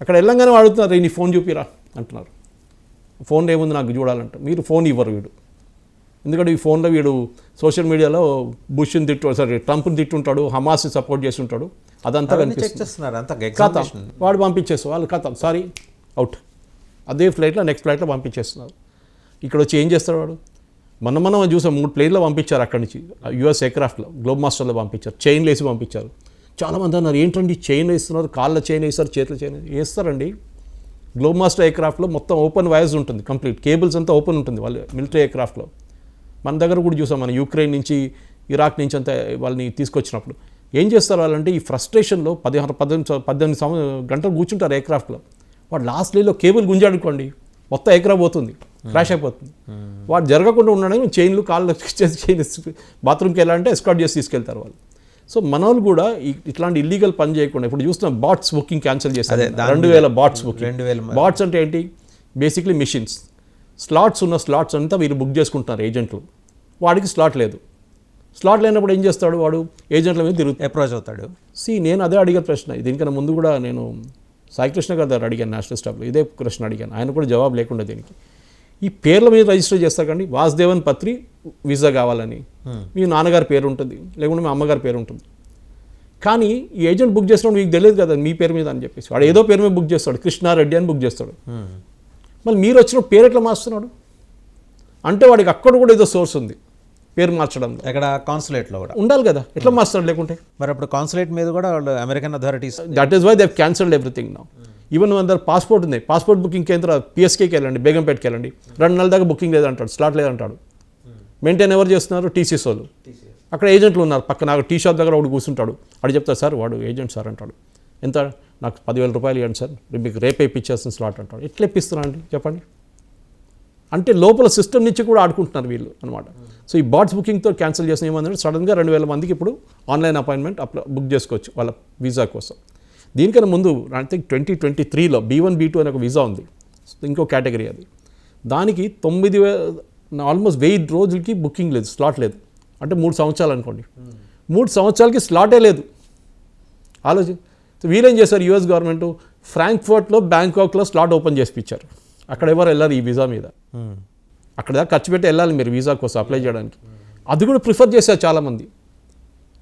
అక్కడ వెళ్ళంగానే అడుగుతున్నారు, నీ ఫోన్ చూపిరా అంటున్నారు. ఫోన్ ఏముంది నాకు చూడాలంట, మీరు ఫోన్ ఇవ్వరు వీడు. ఎందుకంటే ఈ ఫోన్లో వీడు సోషల్ మీడియాలో బుష్ని ట్రంప్ని తిట్టుంటాడు, హమాస్ని సపోర్ట్ చేస్తుంటాడు, అదంతా కనిపిస్తుంది. కథం వాడు పంపించేస్తారు, వాళ్ళు కథం సారీ అవుట్, అదే ఫ్లైట్లో నెక్స్ట్ ఫ్లైట్లో పంపించేస్తున్నారు. ఇక్కడ వచ్చి ఏం చేస్తాడు వాడు? మనం చూసాం, 3 ప్లేన్లో పంపించారు అక్కడి నుంచి, యూఎస్ ఎయిర్క్రాఫ్ట్లో గ్లోబ్ మాస్టర్లో పంపించారు, చైన్లు వేసి పంపించారు. చాలామంది అన్నారు, ఏంటండి చైన్ వేస్తున్నారు, కాళ్ళ చైన్ వేస్తారు, చేతుల చైన్ వేస్తారండి. గ్లోబ్ మాస్టర్ ఎయిర్క్రాఫ్ట్లో మొత్తం ఓపెన్ వైర్స్ ఉంటుంది, కంప్లీట్ కేబుల్స్ అంతా ఓపెన్ ఉంటుంది వాళ్ళు మిలిటరీ ఎయిర్క్రాఫ్ట్లో. మన దగ్గర కూడా చూసాం, మన యూక్రెయిన్ నుంచి ఇరాక్ నుంచి అంతా వాళ్ళని తీసుకొచ్చినప్పుడు ఏం చేస్తారు వాళ్ళంటే, ఈ ఫ్రస్ట్రేషన్లో 18 గంటలు కూర్చుంటారు ఎయిర్క్రాఫ్ట్లో. వాడు లాస్ట్ డేలో కేబుల్ గుంజాడుకోండి, మొత్తం ఎయిర్క్రాఫ్ట్ పోతుంది, క్రాష్ అయిపోతుంది. వాడు జరగకుండా ఉండడానికి చైన్లు కాళ్ళు చైన్ బాత్రూమ్కి వెళ్ళాలంటే ఎస్కార్ట్ చేసి తీసుకెళ్తారు వాళ్ళు. సో మన వాళ్ళు కూడా ఇట్లాంటి ఇల్లీగల్ పని చేయకుండా, ఇప్పుడు చూస్తున్నాం బాట్స్ బుకింగ్ క్యాన్సిల్ చేస్తారు, 2000 బాట్స్ బుకింగ్. బాట్స్ అంటే ఏంటి, బేసిక్లీ మిషన్స్. స్లాట్స్ ఉన్న స్లాట్స్ అంతా వీళ్ళు బుక్ చేసుకుంటున్నారు ఏజెంట్లు. వాడికి స్లాట్ లేదు, స్లాట్ లేనప్పుడు ఏం చేస్తాడు వాడు, ఏజెంట్ల మీద అప్రోచ్ అవుతాడు. నేను అదే అడిగే ప్రశ్న, దీనికన్నా ముందు కూడా నేను సాయికృష్ణ గారి దగ్గర అడిగాను, నేషనల్ స్టాఫ్లో ఇదే ప్రశ్న అడిగాను, ఆయన కూడా జవాబు లేకుండా దీనికి. ఈ పేర్ల మీద రిజిస్టర్ చేస్తారు కానీ వాసుదేవన్ పత్రి వీసా కావాలని మీ నాన్నగారి పేరు ఉంటుంది, లేకుంటే మీ అమ్మగారి పేరు ఉంటుంది. కానీ ఈ ఏజెంట్ బుక్ చేసినప్పుడు మీకు తెలియదు కదా మీ పేరు మీద అని చెప్పేసి, వాడు ఏదో పేరు మీద బుక్ చేస్తాడు, కృష్ణారెడ్డి అని బుక్ చేస్తాడు. మళ్ళీ మీరు వచ్చిన పేరు ఎట్లా మార్చుతున్నాడు అంటే, వాడికి అక్కడ కూడా ఏదో సోర్స్ ఉంది పేరు మార్చడం. ఎక్కడ కాన్సులేట్లో కూడా ఉండాలి కదా, ఎట్లా మార్చుతాడు లేకుంటే. మరి అప్పుడు కాన్సులేట్ మీద కూడా వాళ్ళు American authorities, that is why they have cancelled everything now. Even మన దగ్గర పాస్పోర్ట్ ఉంది, పాస్పోర్ట్ బుకింగ్ కేంద్ర పిఎస్కేకి వెళ్ళండి, బేగంపేటకి వెళ్ళండి, 2 నెలల దాకా బుకింగ్ లేదంటాడు, స్లాట్ లేదంటాడు. మెయింటైన్ ఎవరు చేస్తున్నారు? టీసీఎస్ వాళ్ళు. అక్కడ ఏజెంట్లు ఉన్నారు పక్కన. టీ షాప్ దగ్గర ఒకటి కూర్చుంటాడు, వాడు చెప్తారు సార్ వాడు ఏజెంట్ సార్ అంటాడు. ఎంత? నాకు 10,000 రూపాయలు ఇవ్వండి సార్, మీకు రేపే ఇప్పించేస్తాను స్లాట్ అంటాడు. ఎట్లా ఇప్పిస్తున్నా అండి చెప్పండి? అంటే లోపల సిస్టమ్ నుంచి కూడా ఆడుకుంటున్నారు వీళ్ళు అనమాట. సో ఈ బాట్స్ బుకింగ్తో క్యాన్సిల్ చేసిన ఏమంటే సడన్గా 2,000 మందికి ఇప్పుడు ఆన్లైన్ అపాయింట్మెంట్ బుక్ చేసుకోవచ్చు వాళ్ళ వీసా కోసం. దీనికన్నా ముందు ఐ థింక్ 2023లో B1 B2 అనే ఒక వీసా ఉంది, ఇంకో కేటగిరీ అది. దానికి 9,000 ఆల్మోస్ట్ 1000 రోజులకి బుకింగ్ లేదు, స్లాట్ లేదు. అంటే 3 సంవత్సరాలు అనుకోండి, 3 సంవత్సరాలకి స్లాటే లేదు. ఆలోచి. వీళ్ళేం చేశారు? యూఎస్ గవర్నమెంట్ ఫ్రాంక్ఫర్ట్లో, బ్యాంకాక్లో స్లాట్ ఓపెన్ చేసి ఇచ్చారు. అక్కడ ఎవరు వెళ్ళారు ఈ వీసా మీద? అక్కడ దాకా ఖర్చు పెట్టి వెళ్ళాలి మీరు వీసా కోసం అప్లై చేయడానికి. అది కూడా ప్రిఫర్ చేశారు చాలామంది,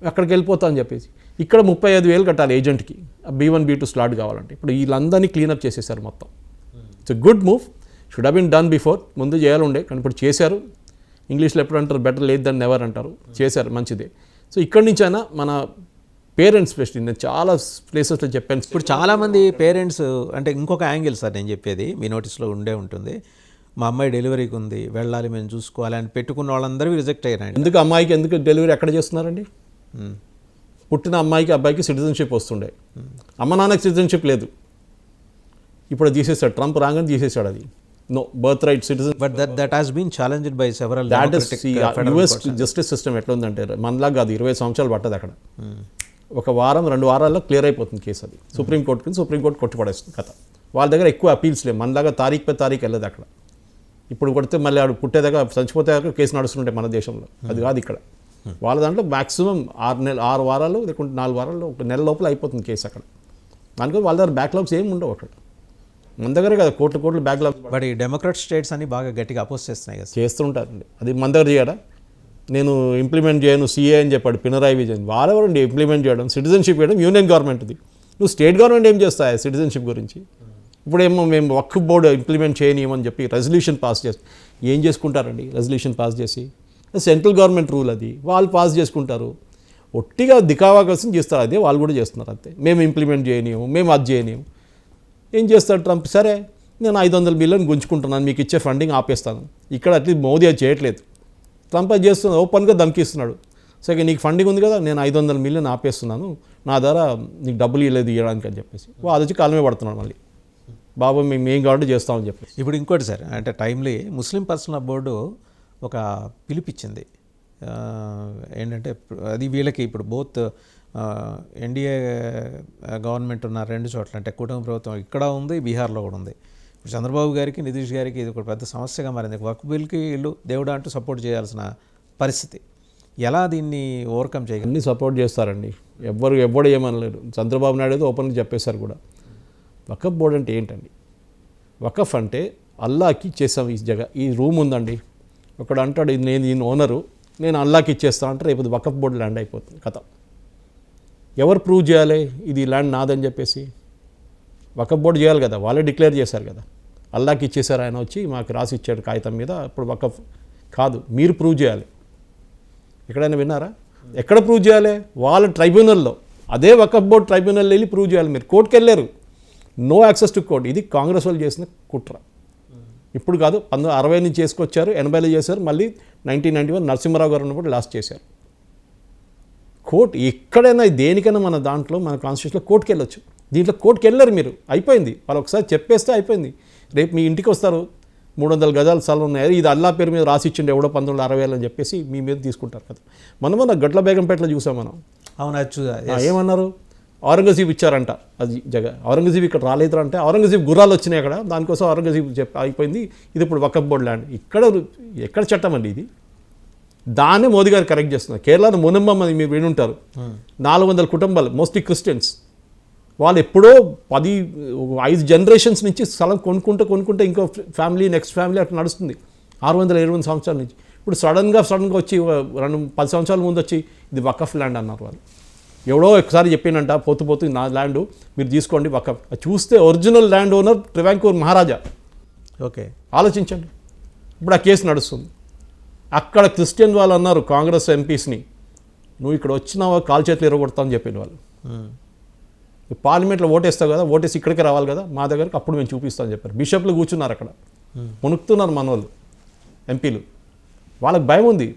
అక్కడికి వెళ్ళిపోతా అని చెప్పేసి. ఇక్కడ 35,000 కట్టాలి ఏజెంట్కి B1 B2 స్లాట్ కావాలంటే. ఇప్పుడు వీళ్ళందరినీ క్లీనప్ చేసేసారు మొత్తం. It's a good move, should have been done before. ముందు చేయాలండే కానీ ఇప్పుడు చేశారు. ఇంగ్లీష్లో ఎప్పుడు అంటారు? బెటర్ లేట్ దెన్ నెవర్ అంటారు. చేశారు, మంచిదే. సో ఇక్కడి నుంచైనా మన పేరెంట్స్ స్పెషల్లీ, నేను చాలా ప్లేసెస్లో చెప్పాను. ఇప్పుడు చాలామంది పేరెంట్స్ అంటే ఇంకొక యాంగిల్ సార్ నేను చెప్పేది, మీ నోటీస్లో ఉండే ఉంటుంది, మా అమ్మాయి డెలివరీకి ఉంది వెళ్ళాలి మేము చూసుకోవాలి అని పెట్టుకున్న వాళ్ళందరూ రిజెక్ట్ అయ్యారండి. ఎందుకు అమ్మాయికి ఎందుకు డెలివరీ ఎక్కడ చేస్తున్నారండి? పుట్టిన అమ్మాయికి అబ్బాయికి సిటిజన్షిప్ వస్తుండే, అమ్మ నాన్నకి సిటిజన్షిప్ లేదు. ఇప్పుడు తీసేసాడు, ట్రంప్ రాగానే తీసేసాడు అది. No birth right citizen. But that has been challenged by several. That is US justice system ఎట్లా ఉందంటే మనలాగా కాదు, 20 సంవత్సరాలు పట్టదు అక్కడ. ఒక వారం 2 వారాల్లో క్లియర్ అయిపోతుంది కేసు. అది సుప్రీంకోర్టు కొట్టుపడేస్తుంది కథ. వాళ్ళ దగ్గర ఎక్కువ అపీల్స్ లేవు, మనలాగా తారీఖు పై తారీఖు వెళ్ళదు అక్కడ. ఇప్పుడు కొడితే మళ్ళీ ఆడు పుట్టేదాకా చచ్చిపోతే కేసు నడుస్తుంటాయి మన దేశంలో, అది కాదు ఇక్కడ. వాళ్ళ దాంట్లో మ్యాక్సిమం 6 వారాలు లేకుంటే 4 వారాలు, 1 నెల లోపల అయిపోతుంది కేసు అక్కడ. దానికోసం వాళ్ళ దగ్గర బ్యాక్లాగ్స్ ఏమి ఉండవు అక్కడ. మన దగ్గరే కదా కోట్లు బ్యాక్లాగ్స్. బట్ ఈ డెమోక్రాట్ స్టేట్స్ అని బాగా గట్టిగా అపోజ్ చేస్తున్నాయి కదా. చేస్తుంటారండి, అది మన దగ్గర చేయడా? నేను ఇంప్లిమెంట్ చేయను సిఏ అని చెప్పాడు పినరాయి విజయన్. వాళ్ళెవరండి ఇంప్లిమెంట్ చేయడం? సిటిజన్షిప్ చేయడం యూనియన్ గవర్నమెంట్ది. నువ్వు స్టేట్ గవర్నమెంట్ ఏం చేస్తాయి సిటిజన్షిప్ గురించి? ఇప్పుడేమో మేము వక్ఫ్ బోర్డు ఇంప్లిమెంట్ చేయనియమని చెప్పి రెజల్యూషన్ పాస్ చేసి ఏం చేసుకుంటారండి? రెజల్యూషన్ పాస్ చేసి సెంట్రల్ గవర్నమెంట్ రూల్ అది, వాళ్ళు పాస్ చేసుకుంటారు. ఒట్టిగా దికావా కోసం చేస్తారు, అదే వాళ్ళు కూడా చేస్తున్నారు అంతే. మేము ఇంప్లిమెంట్ చేయనియము, మేము అది చేయనియము. ఏం చేస్తాడు ట్రంప్? సరే నేను 500 బిలియన్ గుంజుకుంటున్నాను, మీకు ఇచ్చే ఫండింగ్ ఆపేస్తాను. ఇక్కడ అట్లీస్ట్ మోదీ అది చేయట్లేదు, ట్రంప్ అది చేస్తున్నాడు, ఓపెన్గా ధమ్కిస్తున్నాడు. సరే నీకు ఫండింగ్ ఉంది కదా, నేను 500 మిలియన్ ఆపేస్తున్నాను, నా ద్వారా నీకు డబ్బులు ఇవ్వలేదు ఇవ్వడానికి అని చెప్పేసి వాళ్ళు వచ్చి కాలమే పడుతున్నాడు మళ్ళీ. బాబు మేము ఏం కాబట్టి చేస్తామని చెప్పేసి. ఇప్పుడు ఇంకోటి సార్, అంటే టైమ్లీ ముస్లిం పర్సనల్ బోర్డు ఒక పిలిపించింది. ఏంటంటే అది వీళ్ళకి ఇప్పుడు బోత్ ఎన్డీఏ గవర్నమెంట్ ఉన్న 2 చోట్ల, అంటే కుటుంబ ప్రభుత్వం ఇక్కడ ఉంది, బీహార్లో కూడా ఉంది. ఇప్పుడు చంద్రబాబు గారికి, నితీష్ గారికి ఇది ఒక పెద్ద సమస్యగా మారింది. వక్ఫ్ బిల్కి వీళ్ళు దేవుడు అంటూ సపోర్ట్ చేయాల్సిన పరిస్థితి. ఎలా దీన్ని ఓవర్కమ్ చేయగలరు? అన్నీ సపోర్ట్ చేస్తారండి, ఎవ్వడు ఏమనలేరు. చంద్రబాబు నాయుడు ఓపెన్గా చెప్పేశారు కూడా. వకఫ్ బోర్డు అంటే ఏంటండి? వకఫ్ అంటే అల్లాకి ఇచ్చేసాం ఈ రూమ్ ఉందండి, ఒకడు అంటాడు నేను దీని ఓనరు, నేను అల్లాకి ఇచ్చేస్తాను అంటే రేపు వకఫ్ బోర్డు ల్యాండ్ అయిపోతుంది కథ. ఎవరు ప్రూవ్ చేయాలి ఇది ల్యాండ్ నాదని చెప్పేసి? వకఫ్ బోర్డు చేయాలి కదా, వాళ్ళే డిక్లేర్ చేశారు కదా. అల్లాకి ఇచ్చేసారు, ఆయన వచ్చి మాకు రాసి ఇచ్చాడు కాగితం మీద, ఇప్పుడు వకఫ్ కాదు, మీరు ప్రూవ్ చేయాలి. ఎక్కడైనా విన్నారా? ఎక్కడ ప్రూవ్ చేయాలి? వాళ్ళ ట్రైబ్యునల్లో, అదే వకఫ్ బోర్డు ట్రైబ్యునల్ వెళ్ళి ప్రూవ్ చేయాలి. మీరు కోర్టుకు వెళ్ళారు, నో యాక్సెస్ టు కోర్ట్. ఇది కాంగ్రెస్ వాళ్ళు చేసిన కుట్ర. ఇప్పుడు కాదు, 1960 నుంచి చేసుకొచ్చారు, 80లో చేశారు, మళ్ళీ 1991 నరసింహారావు గారు ఉన్నప్పుడు లాస్ట్ చేశారు. కోర్టు ఎక్కడైనా దేనికైనా మన దాంట్లో మన కాన్స్టిట్యూషన్లో కోర్టుకు వెళ్ళొచ్చు. దీంట్లో కోర్టుకు వెళ్ళారు మీరు, అయిపోయింది. వాళ్ళు ఒకసారి చెప్పేస్తే అయిపోయింది. రేపు మీ ఇంటికి వస్తారు, 300 గజాల స్థలం ఉన్నాయి, ఇది అల్లా పేరు మీద రాసి ఇచ్చిండు ఎవడో 1960 అని చెప్పేసి మీ మీద తీసుకుంటారు కదా. మన గట్ల బేగంపేటలో చూసాం మనం. అవును, ఏమన్నారు? ఔరంగజీబ్ ఇచ్చారంట అది ఔరంగజీబ్ ఇక్కడ రాలేదురా అంటే, ఔరంగజీబ్ గుర్రాలు వచ్చినాయి అక్కడ, దానికోసం ఔరంగజీబ్ అయిపోయింది, ఇది ఇప్పుడు వకఫ్ బోర్డు ల్యాండ్. ఎక్కడ చట్టం అండి ఇది? దాన్నే మోదీ గారు కరెక్ట్ చేస్తున్నారు. కేరళలో మునమ్మం అని మీరు వినుంటారు, 400 కుటుంబాలు మోస్ట్లీ క్రిస్టియన్స్. వాళ్ళు ఎప్పుడో 5 జనరేషన్స్ నుంచి స్థలం కొనుక్కుంటే ఇంకో ఫ్యామిలీ నెక్స్ట్ ఫ్యామిలీ అట్లా నడుస్తుంది 620 సంవత్సరాల నుంచి. ఇప్పుడు సడన్గా వచ్చి 10 సంవత్సరాల ముందు వచ్చి ఇది వకఫ్ ల్యాండ్ అన్నారు వాళ్ళు. ఎవడో ఒకసారి చెప్పిండంట, పోతూ నా ల్యాండ్ మీరు తీసుకోండి వకఫ్. చూస్తే ఒరిజినల్ ల్యాండ్ ఓనర్ ట్రివాంకూర్ మహారాజా. ఓకే, ఆలోచించండి. ఇప్పుడు ఆ కేసు నడుస్తుంది. అక్కడ క్రిస్టియన్ వాళ్ళు అన్నారు కాంగ్రెస్ ఎంపీస్ని, నువ్వు ఇక్కడ వచ్చినావా కాలు చేతులు ఎరగొడతామని చెప్పిన వాళ్ళు. పార్లమెంట్లో ఓటేస్తావు కదా, ఓటేసి ఇక్కడికి రావాలి కదా మా దగ్గరికి, అప్పుడు మేము చూపిస్తామని చెప్పారు. బిషప్లు కూర్చున్నారు అక్కడ, మునుకుతున్నారు మన వాళ్ళు ఎంపీలు. వాళ్ళకి భయం ఉంది.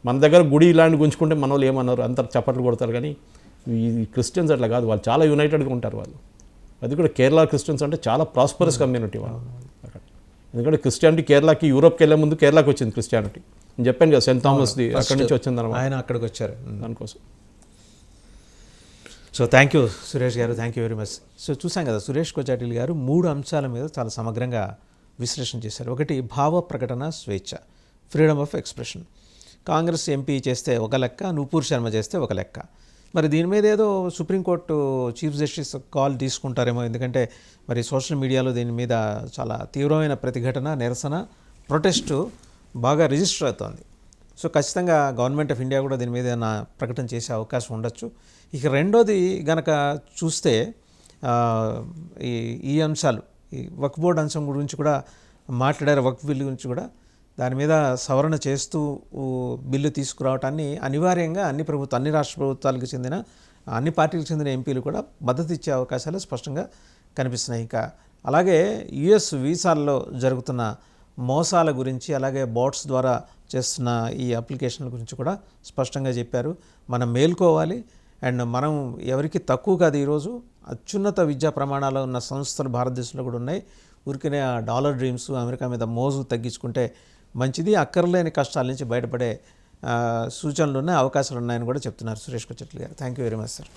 మన దగ్గర గుడి ఇలాంటి గుంజుకుంటే మన వాళ్ళు ఏమన్నారు, అంత చప్పట్లు కొడతారు. కానీ ఈ క్రిస్టియన్స్ అట్లా కాదు, వాళ్ళు చాలా యునైటెడ్గా ఉంటారు వాళ్ళు. అది కూడా కేరళ క్రిస్టియన్స్ అంటే చాలా ప్రాస్పరస్ కమ్యూనిటీ వాళ్ళు అక్కడ. ఎందుకంటే క్రిస్టియానిటీ కేరళకి, యూరోప్కి వెళ్ళే ముందు కేరళకి వచ్చింది క్రిస్టియానిటీ. నేను చెప్పాను కదా, సెయింట్ థామస్ది అక్కడి నుంచి వచ్చింది అనమాట. ఆయన అక్కడికి వచ్చారు దానికోసం. సో థ్యాంక్ యూ సురేష్ గారు, thank you very much. So చూసాం కదా, సురేష్ కొచాటిల్ గారు 3 అంశాల మీద చాలా సమగ్రంగా విశ్లేషణ చేశారు. ఒకటి, భావ ప్రకటన స్వేచ్ఛ, freedom of expression. Congress MP చేస్తే ఒక లెక్క, నూపూర్ శర్మ చేస్తే ఒక లెక్క. మరి దీని మీద ఏదో సుప్రీంకోర్టు చీఫ్ జస్టిస్ కాల్ తీసుకుంటారేమో, ఎందుకంటే మరి సోషల్ మీడియాలో దీని మీద చాలా తీవ్రమైన ప్రతిఘటన, నిరసన, ప్రొటెస్టు బాగా రిజిస్టర్ అవుతోంది. సో ఖచ్చితంగా గవర్నమెంట్ ఆఫ్ ఇండియా కూడా దీని మీద ఏదైనా ప్రకటన చేసే అవకాశం ఉండొచ్చు. ఇక రెండోది గనక చూస్తే ఈ అంశాలు, ఈ వక్ఫ్ బోర్డు అంశం గురించి కూడా మాట్లాడారు, వక్ఫ్ బిల్లు గురించి కూడా. దాని మీద సవరణ చేస్తూ బిల్లు తీసుకురావటాన్ని అనివార్యంగా అన్ని రాష్ట్ర ప్రభుత్వాలకు చెందిన, అన్ని పార్టీలకు చెందిన ఎంపీలు కూడా మద్దతు ఇచ్చే అవకాశాలు స్పష్టంగా కనిపిస్తున్నాయి. ఇంకా అలాగే యుఎస్ వీసాల్లో జరుగుతున్న మోసాల గురించి, అలాగే బోట్స్ ద్వారా చేస్తున్న ఈ అప్లికేషన్ల గురించి కూడా స్పష్టంగా చెప్పారు. మనం మేల్కోవాలి, అండ్ మనం ఎవరికి తక్కువ కాదు. ఈరోజు అత్యున్నత విద్యా ప్రమాణాలు ఉన్న సంస్థలు భారతదేశంలో కూడా ఉన్నాయి. ఊరికనే ఆ డాలర్ డ్రీమ్స్, అమెరికా మీద మోజు తగ్గించుకుంటే మంచిది. అక్కర్లేని కష్టాల నుంచి బయటపడే సూచనలు ఉన్నాయి, అవకాశాలు ఉన్నాయని కూడా చెప్తున్నారు సురేష్ కొచట్ల గారు. Thank you very much sir.